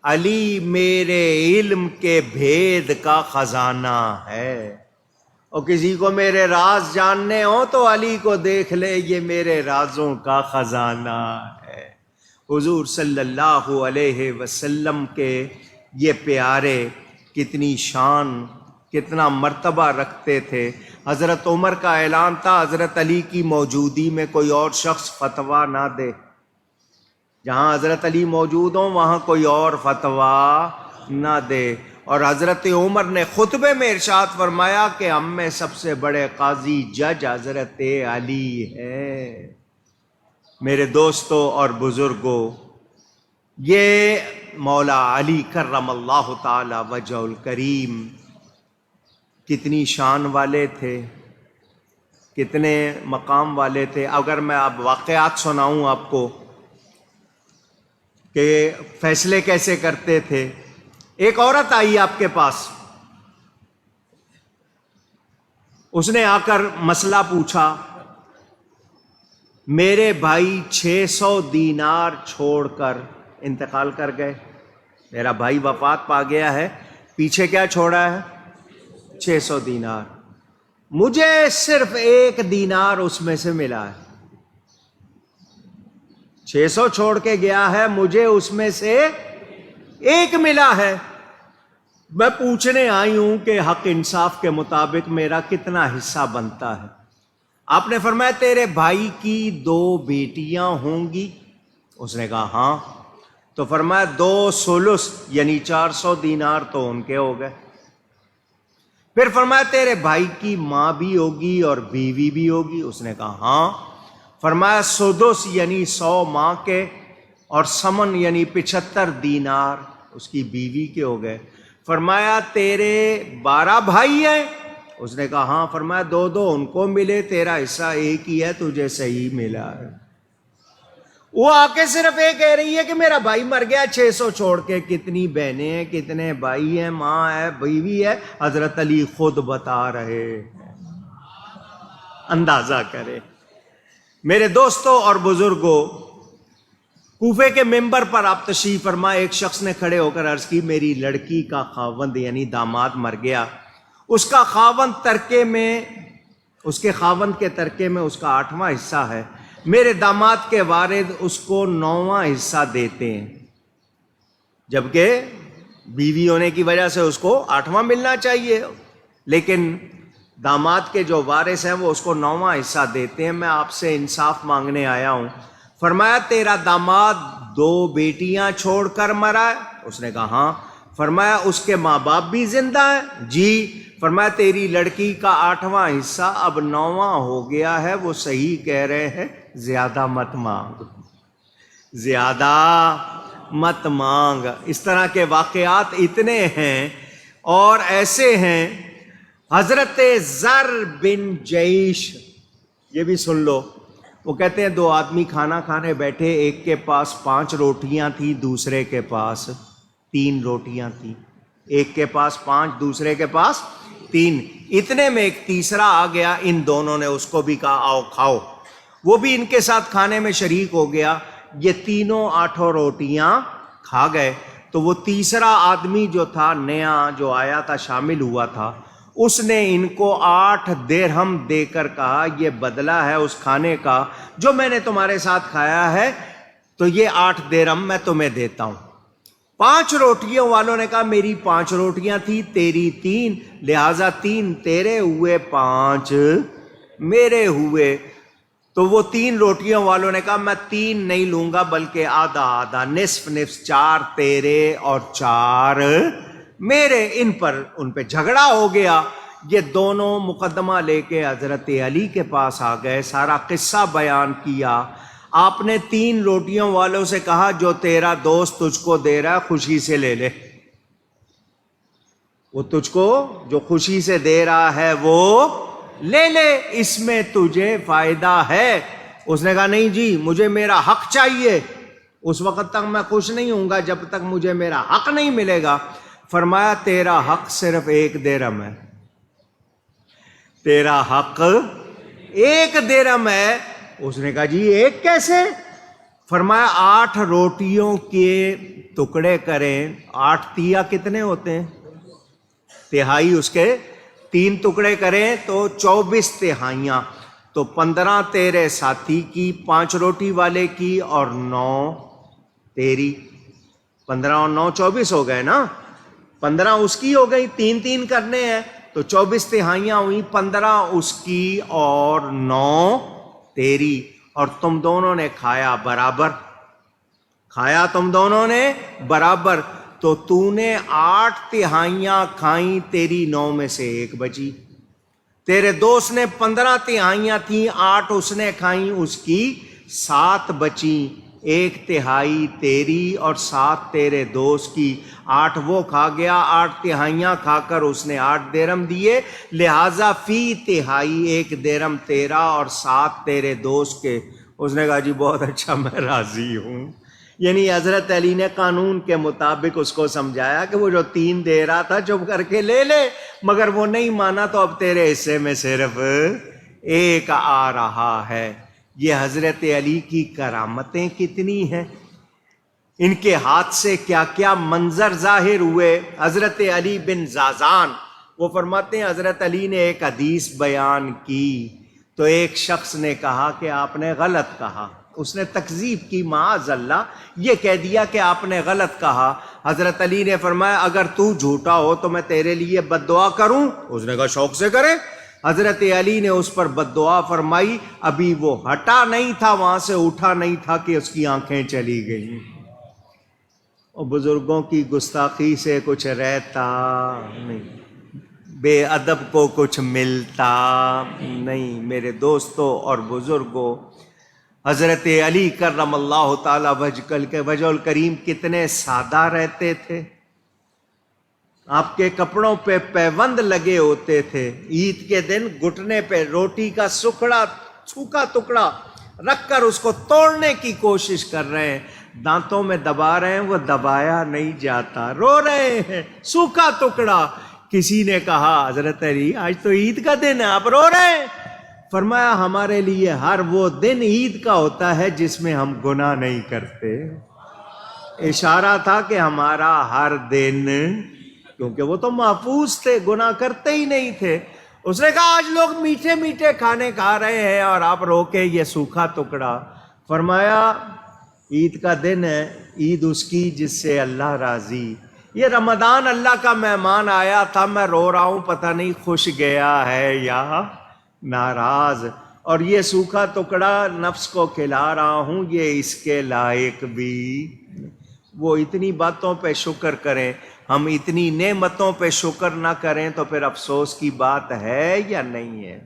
علی میرے علم کے بھید کا خزانہ ہے، اور کسی کو میرے راز جاننے ہوں تو علی کو دیکھ لے، یہ میرے رازوں کا خزانہ ہے۔ حضور صلی اللہ علیہ وسلم کے یہ پیارے کتنی شان، کتنا مرتبہ رکھتے تھے۔ حضرت عمر کا اعلان تھا حضرت علی کی موجودگی میں کوئی اور شخص فتویٰ نہ دے، جہاں حضرت علی موجود ہوں وہاں کوئی اور فتویٰ نہ دے۔ اور حضرت عمر نے خطبے میں ارشاد فرمایا کہ ہم میں سب سے بڑے قاضی جج حضرت علی ہے۔ میرے دوستوں اور بزرگوں، یہ مولا علی کرم اللہ تعالی وجہ الکریم کتنی شان والے تھے، کتنے مقام والے تھے۔ اگر میں اب واقعات سناؤں آپ کو کہ فیصلے کیسے کرتے تھے۔ ایک عورت آئی آپ کے پاس، اس نے آ کر مسئلہ پوچھا، میرے بھائی 600 دینار چھوڑ کر انتقال کر گئے، میرا بھائی وفات پا گیا ہے، پیچھے کیا چھوڑا ہے؟ 600 دینار، مجھے صرف 1 دینار اس میں سے ملا ہے۔ 600 چھوڑ کے گیا ہے، مجھے اس میں سے 1 ملا ہے۔ میں پوچھنے آئی ہوں کہ حق انصاف کے مطابق میرا کتنا حصہ بنتا ہے۔ آپ نے فرمایا تیرے بھائی کی 2 بیٹیاں ہوں گی؟ اس نے کہا ہاں۔ تو فرمایا 2 ثلث یعنی 400 دینار تو ان کے ہو گئے۔ پھر فرمایا تیرے بھائی کی ماں بھی ہوگی اور بیوی بھی ہوگی؟ اس نے کہا ہاں۔ فرمایا سدس یعنی 100 ماں کے، اور سمن یعنی 75 دینار اس کی بیوی کے ہو گئے۔ فرمایا تیرے 12 بھائی ہیں؟ اس نے کہا ہاں۔ فرمایا 2 ان کو ملے، تیرا حصہ 1 ہی ہے، تجھے صحیح ملا ہے۔ وہ آ کے صرف یہ کہہ رہی ہے کہ میرا بھائی مر گیا 600 چھوڑ کے. کتنی بہنیں ہیں, کتنے بھائی ہیں, ماں ہے, بیوی ہے. حضرت علی خود بتا رہے ہیں. اندازہ کرے. میرے دوستوں اور بزرگوں, کوفے کے ممبر پر آپ تشریف فرما, ایک شخص نے کھڑے ہو کر عرض کی میری لڑکی کا خاوند یعنی داماد مر گیا. اس کا خاوند ترکے میں, اس کے خاوند کے ترکے میں اس کا 8واں حصہ ہے. میرے داماد کے والد اس کو 9واں حصہ دیتے ہیں, جبکہ بیوی ہونے کی وجہ سے اس کو 8واں ملنا چاہیے, لیکن داماد کے جو وارث ہیں وہ اس کو 9واں حصہ دیتے ہیں. میں آپ سے انصاف مانگنے آیا ہوں. فرمایا تیرا داماد 2 بیٹیاں چھوڑ کر مرا ہے؟ اس نے کہا ہاں. فرمایا اس کے ماں باپ بھی زندہ ہیں؟ جی. فرمایا تیری لڑکی کا 8واں حصہ اب 9واں ہو گیا ہے. وہ صحیح کہہ رہے ہیں, زیادہ مت مانگ, زیادہ مت مانگ. اس طرح کے واقعات اتنے ہیں اور ایسے ہیں. حضرت زر بن جیش, یہ بھی سن لو. وہ کہتے ہیں 2 آدمی کھانا کھانے بیٹھے, ایک کے پاس 5 روٹیاں تھیں, دوسرے کے پاس 3 روٹیاں تھیں. ایک کے پاس 5, دوسرے کے پاس 3. اتنے میں ایک تیسرا آ گیا. ان دونوں نے اس کو بھی کہا آؤ کھاؤ. وہ بھی ان کے ساتھ کھانے میں شریک ہو گیا. یہ تینوں 8 روٹیاں کھا گئے. تو وہ تیسرا آدمی جو تھا, نیا جو آیا تھا, شامل ہوا تھا, اس نے ان کو 8 درہم دے کر کہا یہ بدلہ ہے اس کھانے کا جو میں نے تمہارے ساتھ کھایا ہے, تو یہ 8 درہم میں تمہیں دیتا ہوں. 5 روٹیوں والوں نے کہا میری 5 روٹیاں تھی, تیری 3, لہذا 3 تیرے ہوئے, 5 میرے ہوئے. تو وہ 3 روٹیوں والوں نے کہا میں 3 نہیں لوں گا بلکہ آدھا آدھا, نصف نصف, 4 تیرے اور 4 میرے. ان پہ جھگڑا ہو گیا. یہ دونوں مقدمہ لے کے حضرت علی کے پاس آ گئے, سارا قصہ بیان کیا. آپ نے 3 روٹیوں والوں سے کہا جو تیرا دوست تجھ کو دے رہا ہے خوشی سے لے لے, وہ تجھ کو جو خوشی سے دے رہا ہے وہ لے لے, اس میں تجھے فائدہ ہے. اس نے کہا نہیں جی مجھے میرا حق چاہیے, اس وقت تک میں خوش نہیں ہوں گا جب تک مجھے میرا حق نہیں ملے گا. فرمایا تیرا حق صرف 1 درہم ہے, تیرا حق 1 درہم ہے. اس نے کہا جی 1 کیسے؟ فرمایا 8 روٹیوں کے ٹکڑے کریں, 8 تیا کتنے ہوتے ہیں, تہائی اس کے 3 ٹکڑے کریں تو 24 تہائیاں, تو 15 تیرے ساتھی کی, 5 روٹی والے کی اور 9 تیری. 15 اور 9 24 ہو گئے نا, 15 اس کی ہو گئی, 3 کرنے ہیں تو 24 تہائیاں ہوئی, 15 اس کی اور 9 تیری. اور تم دونوں نے کھایا برابر, کھایا تم دونوں نے برابر. تو تو نے 8 تہائیاں کھائیں, تیری 9 میں سے 1 بچی. تیرے دوست نے 15 تہائیاں تھیں, 8 اس نے کھائیں, اس کی 7 بچیں. 1 تہائی تیری اور 7 تیرے دوست کی. 8 وہ کھا گیا, 8 تہائیاں کھا کر اس نے 8 درہم دیے, لہذا فی تہائی 1 درہم تیرا اور 7 تیرے دوست کے. اس نے کہا جی بہت اچھا, میں راضی ہوں. یعنی حضرت علی نے قانون کے مطابق اس کو سمجھایا کہ وہ جو 3 دے رہا تھا چپ کر کے لے لے, مگر وہ نہیں مانا تو اب تیرے حصے میں صرف 1 آ رہا ہے. یہ حضرت علی کی کرامتیں کتنی ہیں, ان کے ہاتھ سے کیا کیا منظر ظاہر ہوئے. حضرت علی بن زازان وہ فرماتے ہیں حضرت علی نے ایک حدیث بیان کی تو ایک شخص نے کہا کہ آپ نے غلط کہا. اس نے تکذیب کی, معاذ اللہ, یہ کہہ دیا کہ آپ نے غلط کہا. حضرت علی نے فرمایا اگر تو جھوٹا ہو تو میں تیرے لیے بد دعا کروں؟ اس نے کہا شوق سے کرے. حضرت علی نے اس پر بد دعا فرمائی. ابھی وہ ہٹا نہیں تھا, وہاں سے اٹھا نہیں تھا کہ اس کی آنکھیں چلی گئیں. اور بزرگوں کی گستاخی سے کچھ رہتا نہیں, بے ادب کو کچھ ملتا نہیں. میرے دوستوں اور بزرگوں, حضرت علی کرم اللہ تعالی وجہ الکریم کتنے سادہ رہتے تھے. آپ کے کپڑوں پہ پیوند لگے ہوتے تھے. عید کے دن گھٹنے پہ روٹی کا سوکھا ٹکڑا رکھ کر اس کو توڑنے کی کوشش کر رہے ہیں، دانتوں میں دبا رہے ہیں، وہ دبایا نہیں جاتا، رو رہے ہیں، سوکھا ٹکڑا۔ کسی نے کہا حضرت علی آج تو عید کا دن ہے، آپ رو رہے ہیں؟ فرمایا ہمارے لیے ہر وہ دن عید کا ہوتا ہے جس میں ہم گناہ نہیں کرتے۔ اشارہ تھا کہ ہمارا ہر دن، کیونکہ وہ تو محفوظ تھے، گناہ کرتے ہی نہیں تھے۔ اس نے کہا آج لوگ میٹھے میٹھے کھانے کھا رہے ہیں اور آپ رو کے یہ سوکھا ٹکڑا۔ فرمایا عید کا دن ہے، عید اس کی جس سے اللہ راضی۔ یہ رمضان اللہ کا مہمان آیا تھا، میں رو رہا ہوں، پتہ نہیں خوش گیا ہے یا ناراض، اور یہ سوکھا ٹکڑا نفس کو کھلا رہا ہوں، یہ اس کے لائق بھی۔ وہ اتنی باتوں پہ شکر کریں، ہم اتنی نعمتوں پہ شکر نہ کریں تو پھر افسوس کی بات ہے یا نہیں ہے؟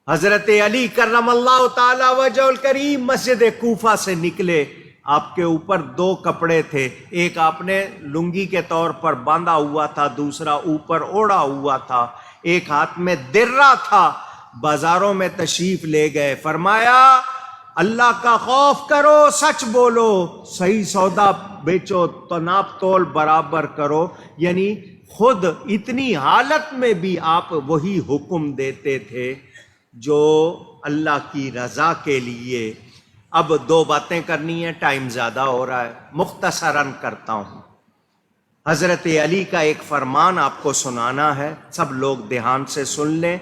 حضرت علی کرم اللہ تعالی وجہ الکریم مسجد کوفہ سے نکلے، آپ کے اوپر 2 کپڑے تھے، ایک آپ نے لنگی کے طور پر باندھا ہوا تھا، دوسرا اوپر اوڑھا ہوا تھا، ایک ہاتھ میں درہ تھا۔ بازاروں میں تشریف لے گئے، فرمایا اللہ کا خوف کرو، سچ بولو، صحیح سودا بیچو، تو ناپ تول برابر کرو۔ یعنی خود اتنی حالت میں بھی آپ وہی حکم دیتے تھے جو اللہ کی رضا کے لیے۔ اب 2 باتیں کرنی ہیں، ٹائم زیادہ ہو رہا ہے، مختصراً کرتا ہوں۔ حضرت علی کا ایک فرمان آپ کو سنانا ہے، سب لوگ دھیان سے سن لیں۔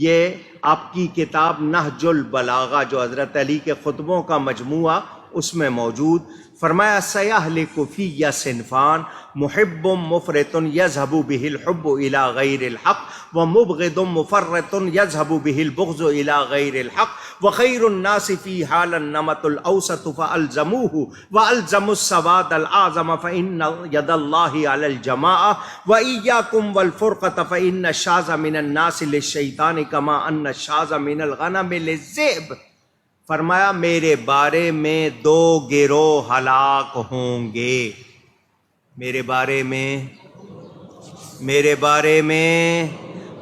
یہ آپ کی کتاب نہج البلاغہ جو حضرت علی کے خطبوں کا مجموعہ، اس میں موجود۔ فرمایا سیہلک فی صنفان محب مفرط یذهب به الحب الى غیر الحق ومبغض مفرط یذهب به البغض الى غیر الحق وخیر الناس فی حال النمط الاوسط فالزموه والزموا السواد الاعظم فان ید اللہ علی الجماعة وإیاکم والفرقة فان الشاذ من الناس للشیطان کما ان الشاذ من الغنم للذئب۔ فرمایا میرے بارے میں 2 گروہ ہلاک ہوں گے، میرے بارے میں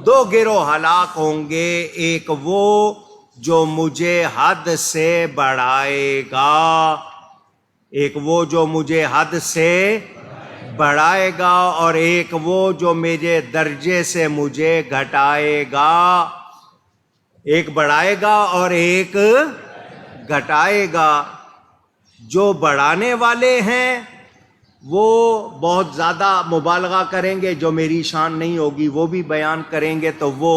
2 گروہ ہلاک ہوں گے۔ ایک وہ جو مجھے حد سے بڑھائے گا، اور ایک وہ جو میرے درجے سے مجھے گھٹائے گا۔ ایک بڑھائے گا اور ایک گھٹائے گا۔ جو بڑھانے والے ہیں وہ بہت زیادہ مبالغہ کریں گے، جو میری شان نہیں ہوگی وہ بھی بیان کریں گے، تو وہ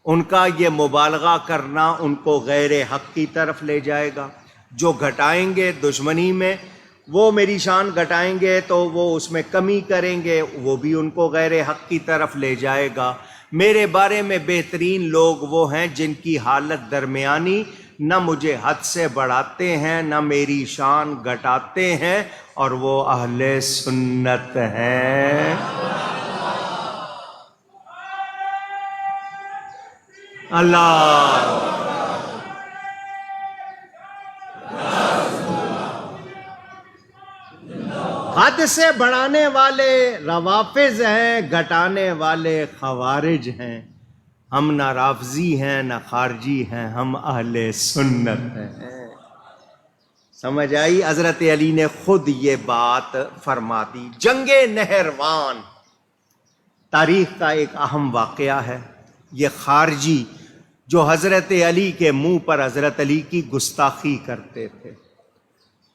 ان کا یہ مبالغہ کرنا ان کو غیر حق کی طرف لے جائے گا۔ جو گھٹائیں گے دشمنی میں، وہ میری شان گھٹائیں گے تو وہ اس میں کمی کریں گے، وہ بھی ان کو غیر حق کی طرف لے جائے گا۔ میرے بارے میں بہترین لوگ وہ ہیں جن کی حالت درمیانی، نہ مجھے حد سے بڑھاتے ہیں نہ میری شان گھٹاتے ہیں، اور وہ اہل سنت ہیں۔ اللہ حد سے بڑھانے والے روافض ہیں، گھٹانے والے خوارج ہیں۔ ہم نہ رافضی ہیں نہ خارجی ہیں، ہم اہل سنت ہیں۔ سمجھ آئی؟ حضرت علی نے خود یہ بات فرما دی۔ جنگ نہروان تاریخ کا ایک اہم واقعہ ہے۔ یہ خارجی جو حضرت علی کے منہ پر حضرت علی کی گستاخی کرتے تھے،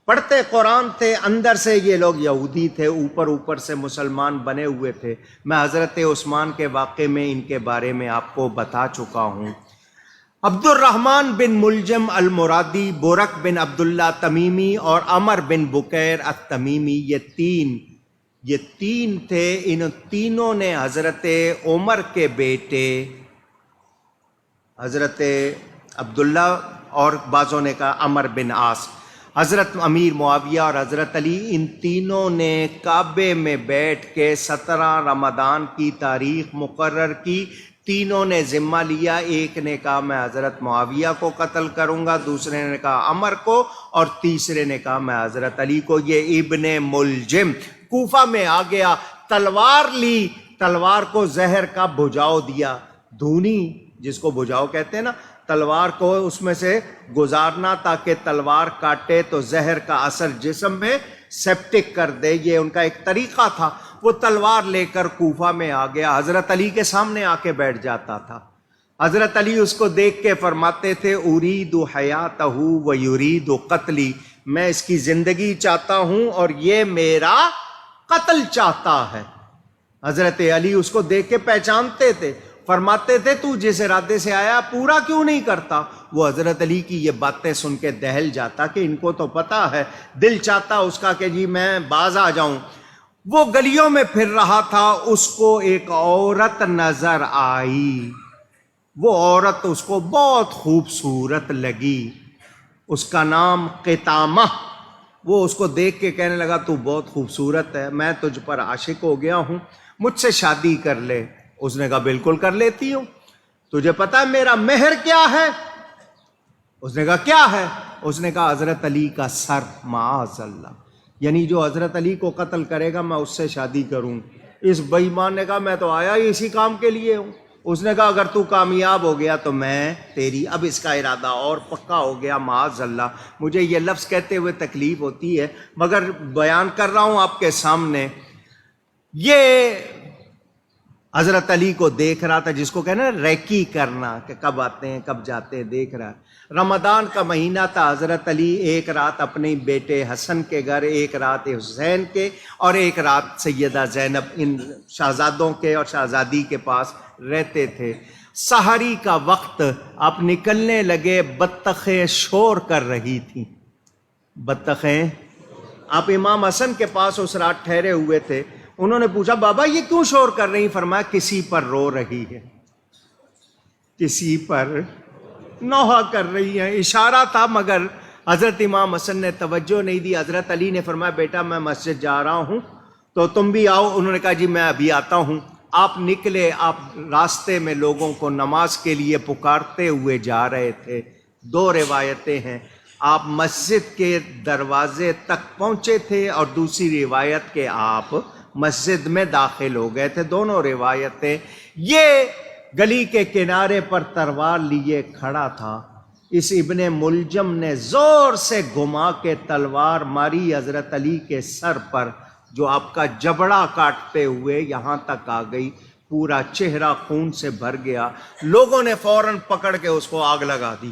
پڑھتے قرآن تھے، اندر سے یہ لوگ یہودی تھے، اوپر سے مسلمان بنے ہوئے تھے۔ میں حضرت عثمان کے واقعے میں ان کے بارے میں آپ کو بتا چکا ہوں۔ عبد الرحمن بن ملجم المرادی، برق بن عبداللہ تمیمی اور عمر بن بکیر التمیمی، یہ تین تھے۔ ان تینوں نے حضرت عمر کے بیٹے حضرت عبداللہ اور بعضوں نے کہا عمر بن عاص، حضرت امیر معاویہ اور حضرت علی، ان تینوں نے کعبے میں بیٹھ کے 17 رمضان کی تاریخ مقرر کی۔ تینوں نے ذمہ لیا، ایک نے کہا میں حضرت معاویہ کو قتل کروں گا، دوسرے نے کہا عمر کو، اور تیسرے نے کہا میں حضرت علی کو۔ یہ ابن ملجم کوفہ میں آ گیا، تلوار لی، تلوار کو زہر کا بھجاؤ دیا، دھونی جس کو بھجاؤ کہتے ہیں نا، تلوار کو اس میں سے گزارنا تاکہ تلوار کاٹے تو زہر کا اثر جسم میں سیپٹک کر دے، یہ ان کا ایک طریقہ تھا۔ وہ تلوار لے کر کوفہ میں آ گیا، حضرت علی کے سامنے آ کے بیٹھ جاتا تھا۔ حضرت علی اس کو دیکھ کے فرماتے تھے ارید حیاتہ و یرید قتلی، میں اس کی زندگی چاہتا ہوں اور یہ میرا قتل چاہتا ہے۔ حضرت علی اس کو دیکھ کے پہچانتے تھے، فرماتے تھے تو جس ارادے سے آیا پورا کیوں نہیں کرتا؟ وہ حضرت علی کی یہ باتیں سن کے دہل جاتا کہ ان کو تو پتا ہے، دل چاہتا اس کا کہ جی میں باز آ جاؤں۔ وہ گلیوں میں پھر رہا تھا، اس کو ایک عورت نظر آئی، وہ عورت اس کو بہت خوبصورت لگی، اس کا نام قطامہ۔ وہ اس کو دیکھ کے کہنے لگا تو بہت خوبصورت ہے، میں تجھ پر عاشق ہو گیا ہوں، مجھ سے شادی کر لے۔ اس نے کہا بالکل کر لیتی ہوں، تجھے پتا ہے میرا مہر کیا ہے؟ اس نے کہا کیا ہے؟ اس نے کہا حضرت علی کا سر، معاذ اللہ، یعنی جو حضرت علی کو قتل کرے گا میں اس سے شادی کروں۔ اس بے ایمان نے کہا میں تو آیا ہی اسی کام کے لیے ہوں۔ اس نے کہا اگر تو کامیاب ہو گیا تو میں تیری، اب اس کا ارادہ اور پکا ہو گیا، معاذ اللہ۔ مجھے یہ لفظ کہتے ہوئے تکلیف ہوتی ہے مگر بیان کر رہا ہوں آپ کے سامنے۔ یہ حضرت علی کو دیکھ رہا تھا، جس کو کہنا ریکی کرنا، کہ کب آتے ہیں کب جاتے ہیں، دیکھ رہا ہے۔ رمضان کا مہینہ تھا، حضرت علی ایک رات اپنے بیٹے حسن کے گھر، ایک رات حسین کے، اور ایک رات سیدہ زینب، ان شہزادوں کے اور شہزادی کے پاس رہتے تھے۔ سحری کا وقت، آپ نکلنے لگے، بطخیں شور کر رہی تھیں، بطخیں۔ آپ امام حسن کے پاس اس رات ٹھہرے ہوئے تھے، انہوں نے پوچھا بابا یہ کیوں شور کر رہی؟ فرمایا کسی پر رو رہی ہے، کسی پر نوحہ کر رہی ہیں۔ اشارہ تھا مگر حضرت امام حسن نے توجہ نہیں دی۔ حضرت علی نے فرمایا بیٹا میں مسجد جا رہا ہوں تو تم بھی آؤ۔ انہوں نے کہا جی میں ابھی آتا ہوں۔ آپ نکلے، آپ راستے میں لوگوں کو نماز کے لیے پکارتے ہوئے جا رہے تھے۔ دو روایتیں ہیں، آپ مسجد کے دروازے تک پہنچے تھے اور دوسری روایت کہ آپ مسجد میں داخل ہو گئے تھے، دونوں روایتیں۔ یہ گلی کے کنارے پر تلوار لیے کھڑا تھا، اس ابن ملجم نے زور سے گھما کے تلوار ماری حضرت علی کے سر پر، جو آپ کا جبڑا کاٹتے ہوئے یہاں تک آ گئی، پورا چہرہ خون سے بھر گیا۔ لوگوں نے فوراً پکڑ کے اس کو آگ لگا دی،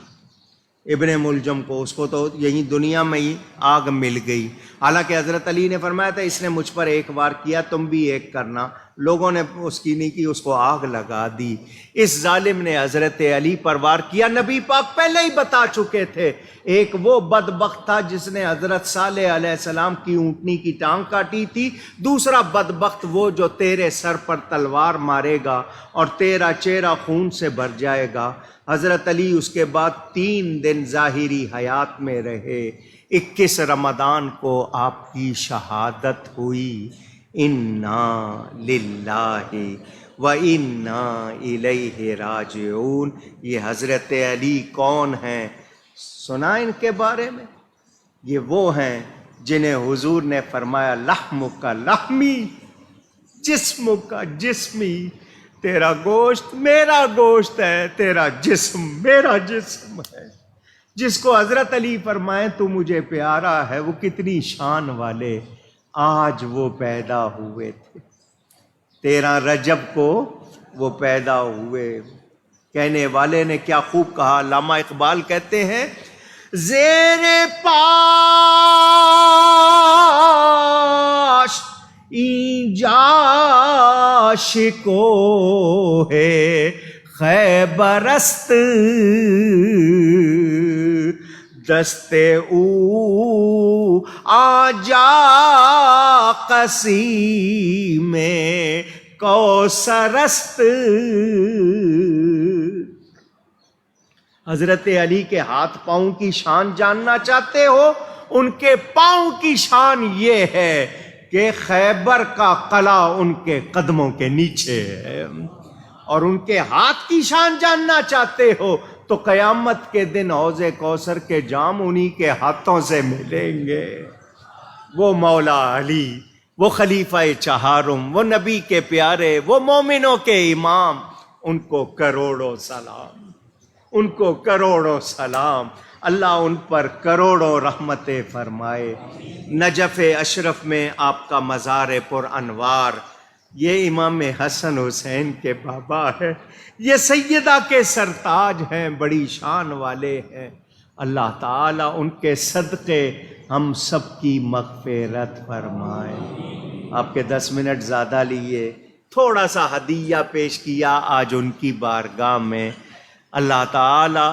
ابن ملجم کو، اس کو تو یہی دنیا میں ہی آگ مل گئی۔ حالانکہ حضرت علی نے فرمایا تھا اس نے مجھ پر ایک بار کیا تم بھی ایک کرنا، لوگوں نے اس کی نہیں کی، اس کو آگ لگا دی۔ اس ظالم نے حضرت علی پر وار کیا۔ نبی پاک پہلے ہی بتا چکے تھے، ایک وہ بدبخت تھا جس نے حضرت صالح علیہ السلام کی اونٹنی کی ٹانگ کاٹی تھی، دوسرا بدبخت وہ جو تیرے سر پر تلوار مارے گا اور تیرا چہرہ خون سے بھر جائے گا۔ حضرت علی اس کے بعد 3 دن ظاہری حیات میں رہے۔ 21 رمضان کو آپ کی شہادت ہوئی۔ انا للہ و انا الیہ راجعون۔ یہ حضرت علی کون ہیں؟ سنا ان کے بارے میں؟ یہ وہ ہیں جنہیں حضور نے فرمایا لحم کا لحمی، جسم کا جسمی، تیرا گوشت میرا گوشت ہے، تیرا جسم میرا جسم ہے۔ جس کو حضرت علی فرمائے تو مجھے پیارا ہے، وہ کتنی شان والے، آج وہ پیدا ہوئے تھے، 13 رجب کو وہ پیدا ہوئے۔ کہنے والے نے کیا خوب کہا، علامہ اقبال کہتے ہیں زیر پاش این جاش کو ہے خیبرست، دست او آجا قسیم کوثرست۔ حضرت علی کے ہاتھ پاؤں کی شان جاننا چاہتے ہو؟ ان کے پاؤں کی شان یہ ہے کہ خیبر کا قلعہ ان کے قدموں کے نیچے ہے۔ اور ان کے ہاتھ کی شان جاننا چاہتے ہو تو قیامت کے دن حوض کوثر کے جام انہی کے ہاتھوں سے ملیں گے۔ وہ مولا علی، وہ خلیفہ چہارم، وہ نبی کے پیارے، وہ مومنوں کے امام، ان کو کروڑوں سلام۔ ان کو کروڑوں سلام، اللہ ان پر کروڑوں رحمتیں فرمائے۔ نجف اشرف میں آپ کا مزار پر انوار، یہ امام حسن حسین کے بابا ہے، یہ سیدہ کے سرتاج ہیں، بڑی شان والے ہیں۔ اللہ تعالیٰ ان کے صدقے ہم سب کی مغفرت فرمائے۔ آپ کے 10 منٹ زیادہ لیے، تھوڑا سا ہدیہ پیش کیا آج ان کی بارگاہ میں۔ اللہ تعالیٰ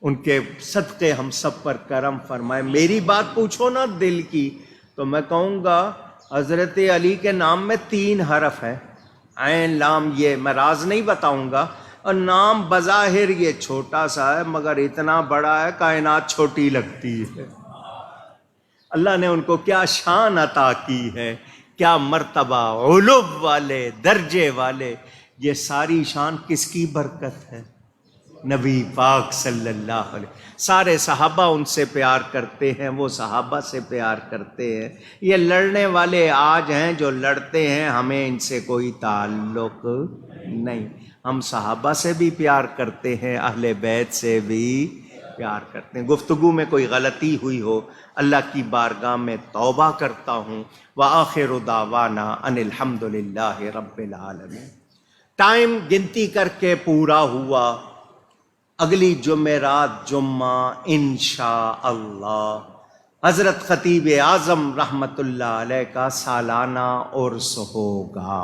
ان کے صدقے ہم سب پر کرم فرمائے۔ میری بات پوچھو نا دل کی تو میں کہوں گا حضرت علی کے نام میں 3 حرف ہیں، عین لام، یہ میں راز نہیں بتاؤں گا، اور نام بظاہر یہ چھوٹا سا ہے مگر اتنا بڑا ہے کائنات چھوٹی لگتی ہے۔ اللہ نے ان کو کیا شان عطا کی ہے، کیا مرتبہ، علو والے، درجے والے۔ یہ ساری شان کس کی برکت ہے؟ نبی پاک صلی اللہ علیہ وسلم۔ سارے صحابہ ان سے پیار کرتے ہیں، وہ صحابہ سے پیار کرتے ہیں۔ یہ لڑنے والے آج ہیں جو لڑتے ہیں، ہمیں ان سے کوئی تعلق نہیں۔ ہم صحابہ سے بھی پیار کرتے ہیں، اہل بیت سے بھی پیار کرتے ہیں۔ گفتگو میں کوئی غلطی ہوئی ہو اللہ کی بارگاہ میں توبہ کرتا ہوں۔ وآخر دعوانا ان الحمد للہ رب العالمین۔ ٹائم گنتی کر کے پورا ہوا، اگلی جمعرات جمعہ انشاءاللہ حضرت خطیب اعظم رحمت اللہ علیہ کا سالانہ عرس ہوگا۔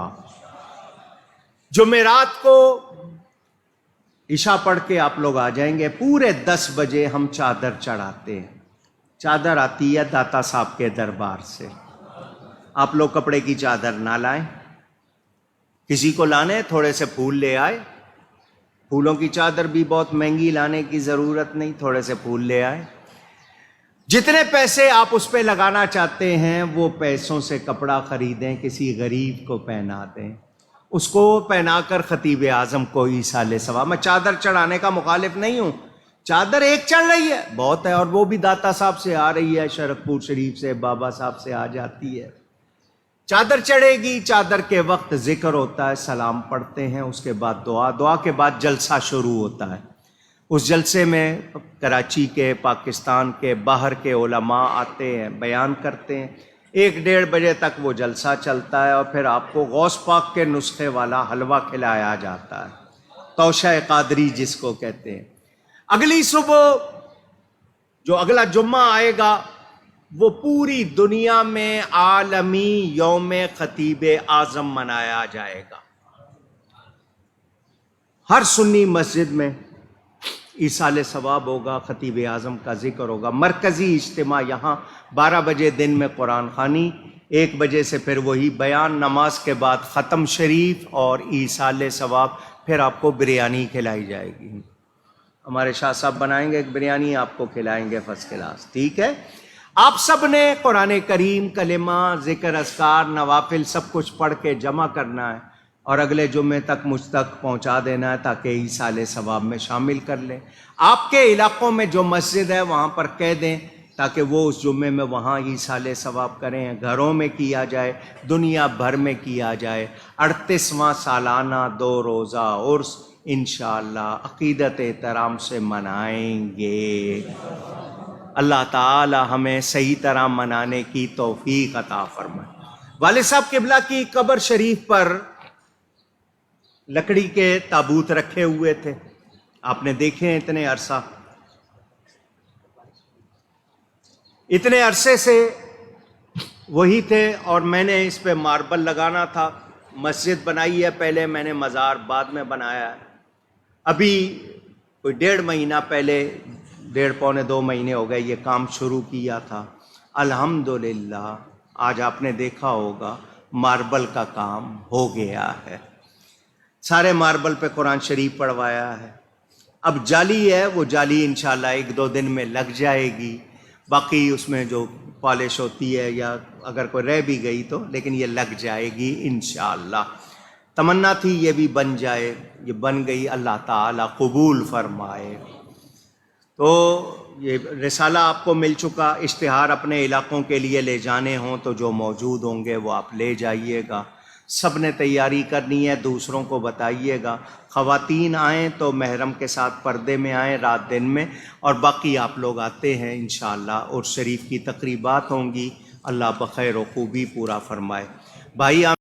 جمعرات کو عشاء پڑھ کے آپ لوگ آ جائیں گے، پورے 10 بجے ہم چادر چڑھاتے ہیں۔ چادر آتی ہے داتا صاحب کے دربار سے، آپ لوگ کپڑے کی چادر نہ لائیں، کسی کو لانے تھوڑے سے پھول لے آئے، پھولوں کی چادر بھی بہت مہنگی لانے کی ضرورت نہیں، تھوڑے سے پھول لے آئے۔ جتنے پیسے آپ اس پہ لگانا چاہتے ہیں وہ پیسوں سے کپڑا خریدیں، کسی غریب کو پہنا دیں، اس کو پہنا کر خطیب اعظم کو ایصال ثواب۔ میں چادر چڑھانے کا مخالف نہیں ہوں، چادر ایک چڑھ رہی ہے بہت ہے، اور وہ بھی داتا صاحب سے آ رہی ہے، شرقپور شریف سے بابا صاحب سے آ جاتی ہے۔ چادر چڑھے گی، چادر کے وقت ذکر ہوتا ہے، سلام پڑھتے ہیں، اس کے بعد دعا، دعا کے بعد جلسہ شروع ہوتا ہے۔ اس جلسے میں کراچی کے، پاکستان کے، باہر کے علماء آتے ہیں، بیان کرتے ہیں۔ 1-1.5 بجے تک وہ جلسہ چلتا ہے، اور پھر آپ کو غوث پاک کے نسخے والا حلوہ کھلایا جاتا ہے، توشہ قادری جس کو کہتے ہیں۔ اگلی صبح جو اگلا جمعہ آئے گا وہ پوری دنیا میں عالمی یوم خطیب اعظم منایا جائے گا۔ ہر سنی مسجد میں ایصال ثواب ہوگا، خطیب اعظم کا ذکر ہوگا، مرکزی اجتماع یہاں 12 بجے دن میں قرآن خوانی، 1 بجے سے پھر وہی بیان، نماز کے بعد ختم شریف اور ایصال ثواب، پھر آپ کو بریانی کھلائی جائے گی۔ ہمارے شاہ صاحب بنائیں گے ایک بریانی، آپ کو کھلائیں گے فرسٹ کلاس، ٹھیک ہے؟ آپ سب نے قرآن کریم، کلمہ، ذکر، اذکار، نوافل سب کچھ پڑھ کے جمع کرنا ہے، اور اگلے جمعے تک مجھ تک پہنچا دینا ہے تاکہ ایصال ثواب میں شامل کر لیں۔ آپ کے علاقوں میں جو مسجد ہے وہاں پر کہہ دیں تاکہ وہ اس جمعے میں وہاں ایصال ثواب کریں، گھروں میں کیا جائے، دنیا بھر میں کیا جائے۔ 38واں سالانہ 2 روزہ عرس انشاءاللہ عقیدت احترام سے منائیں گے۔ اللہ تعالی ہمیں صحیح طرح منانے کی توفیق عطا فرمائے۔ والد صاحب قبلہ کی قبر شریف پر لکڑی کے تابوت رکھے ہوئے تھے، آپ نے دیکھے ہیں اتنے عرصے سے وہی تھے، اور میں نے اس پہ ماربل لگانا تھا۔ مسجد بنائی ہے پہلے میں نے، مزار بعد میں بنایا ہے۔ ابھی کوئی 1.5 مہینہ پہلے، 1.5 پونے 2 مہینے ہو گئے یہ کام شروع کیا تھا۔ الحمدللہ آج آپ نے دیکھا ہوگا ماربل کا کام ہو گیا ہے، سارے ماربل پہ قرآن شریف پڑھوایا ہے۔ اب جالی ہے، وہ جالی انشاءاللہ 1-2 دن میں لگ جائے گی، باقی اس میں جو پالش ہوتی ہے یا اگر کوئی رہ بھی گئی تو، لیکن یہ لگ جائے گی انشاءاللہ۔ تمنا تھی یہ بھی بن جائے، یہ بن گئی، اللہ تعالی قبول فرمائے۔ تو یہ رسالہ آپ کو مل چکا، اشتہار اپنے علاقوں کے لیے لے جانے ہوں تو جو موجود ہوں گے وہ آپ لے جائیے گا۔ سب نے تیاری کرنی ہے، دوسروں کو بتائیے گا۔ خواتین آئیں تو محرم کے ساتھ پردے میں آئیں رات دن میں، اور باقی آپ لوگ آتے ہیں انشاءاللہ، اور شریف کی تقریبات ہوں گی۔ اللہ بخیر و خوبی پورا فرمائے۔ بھائی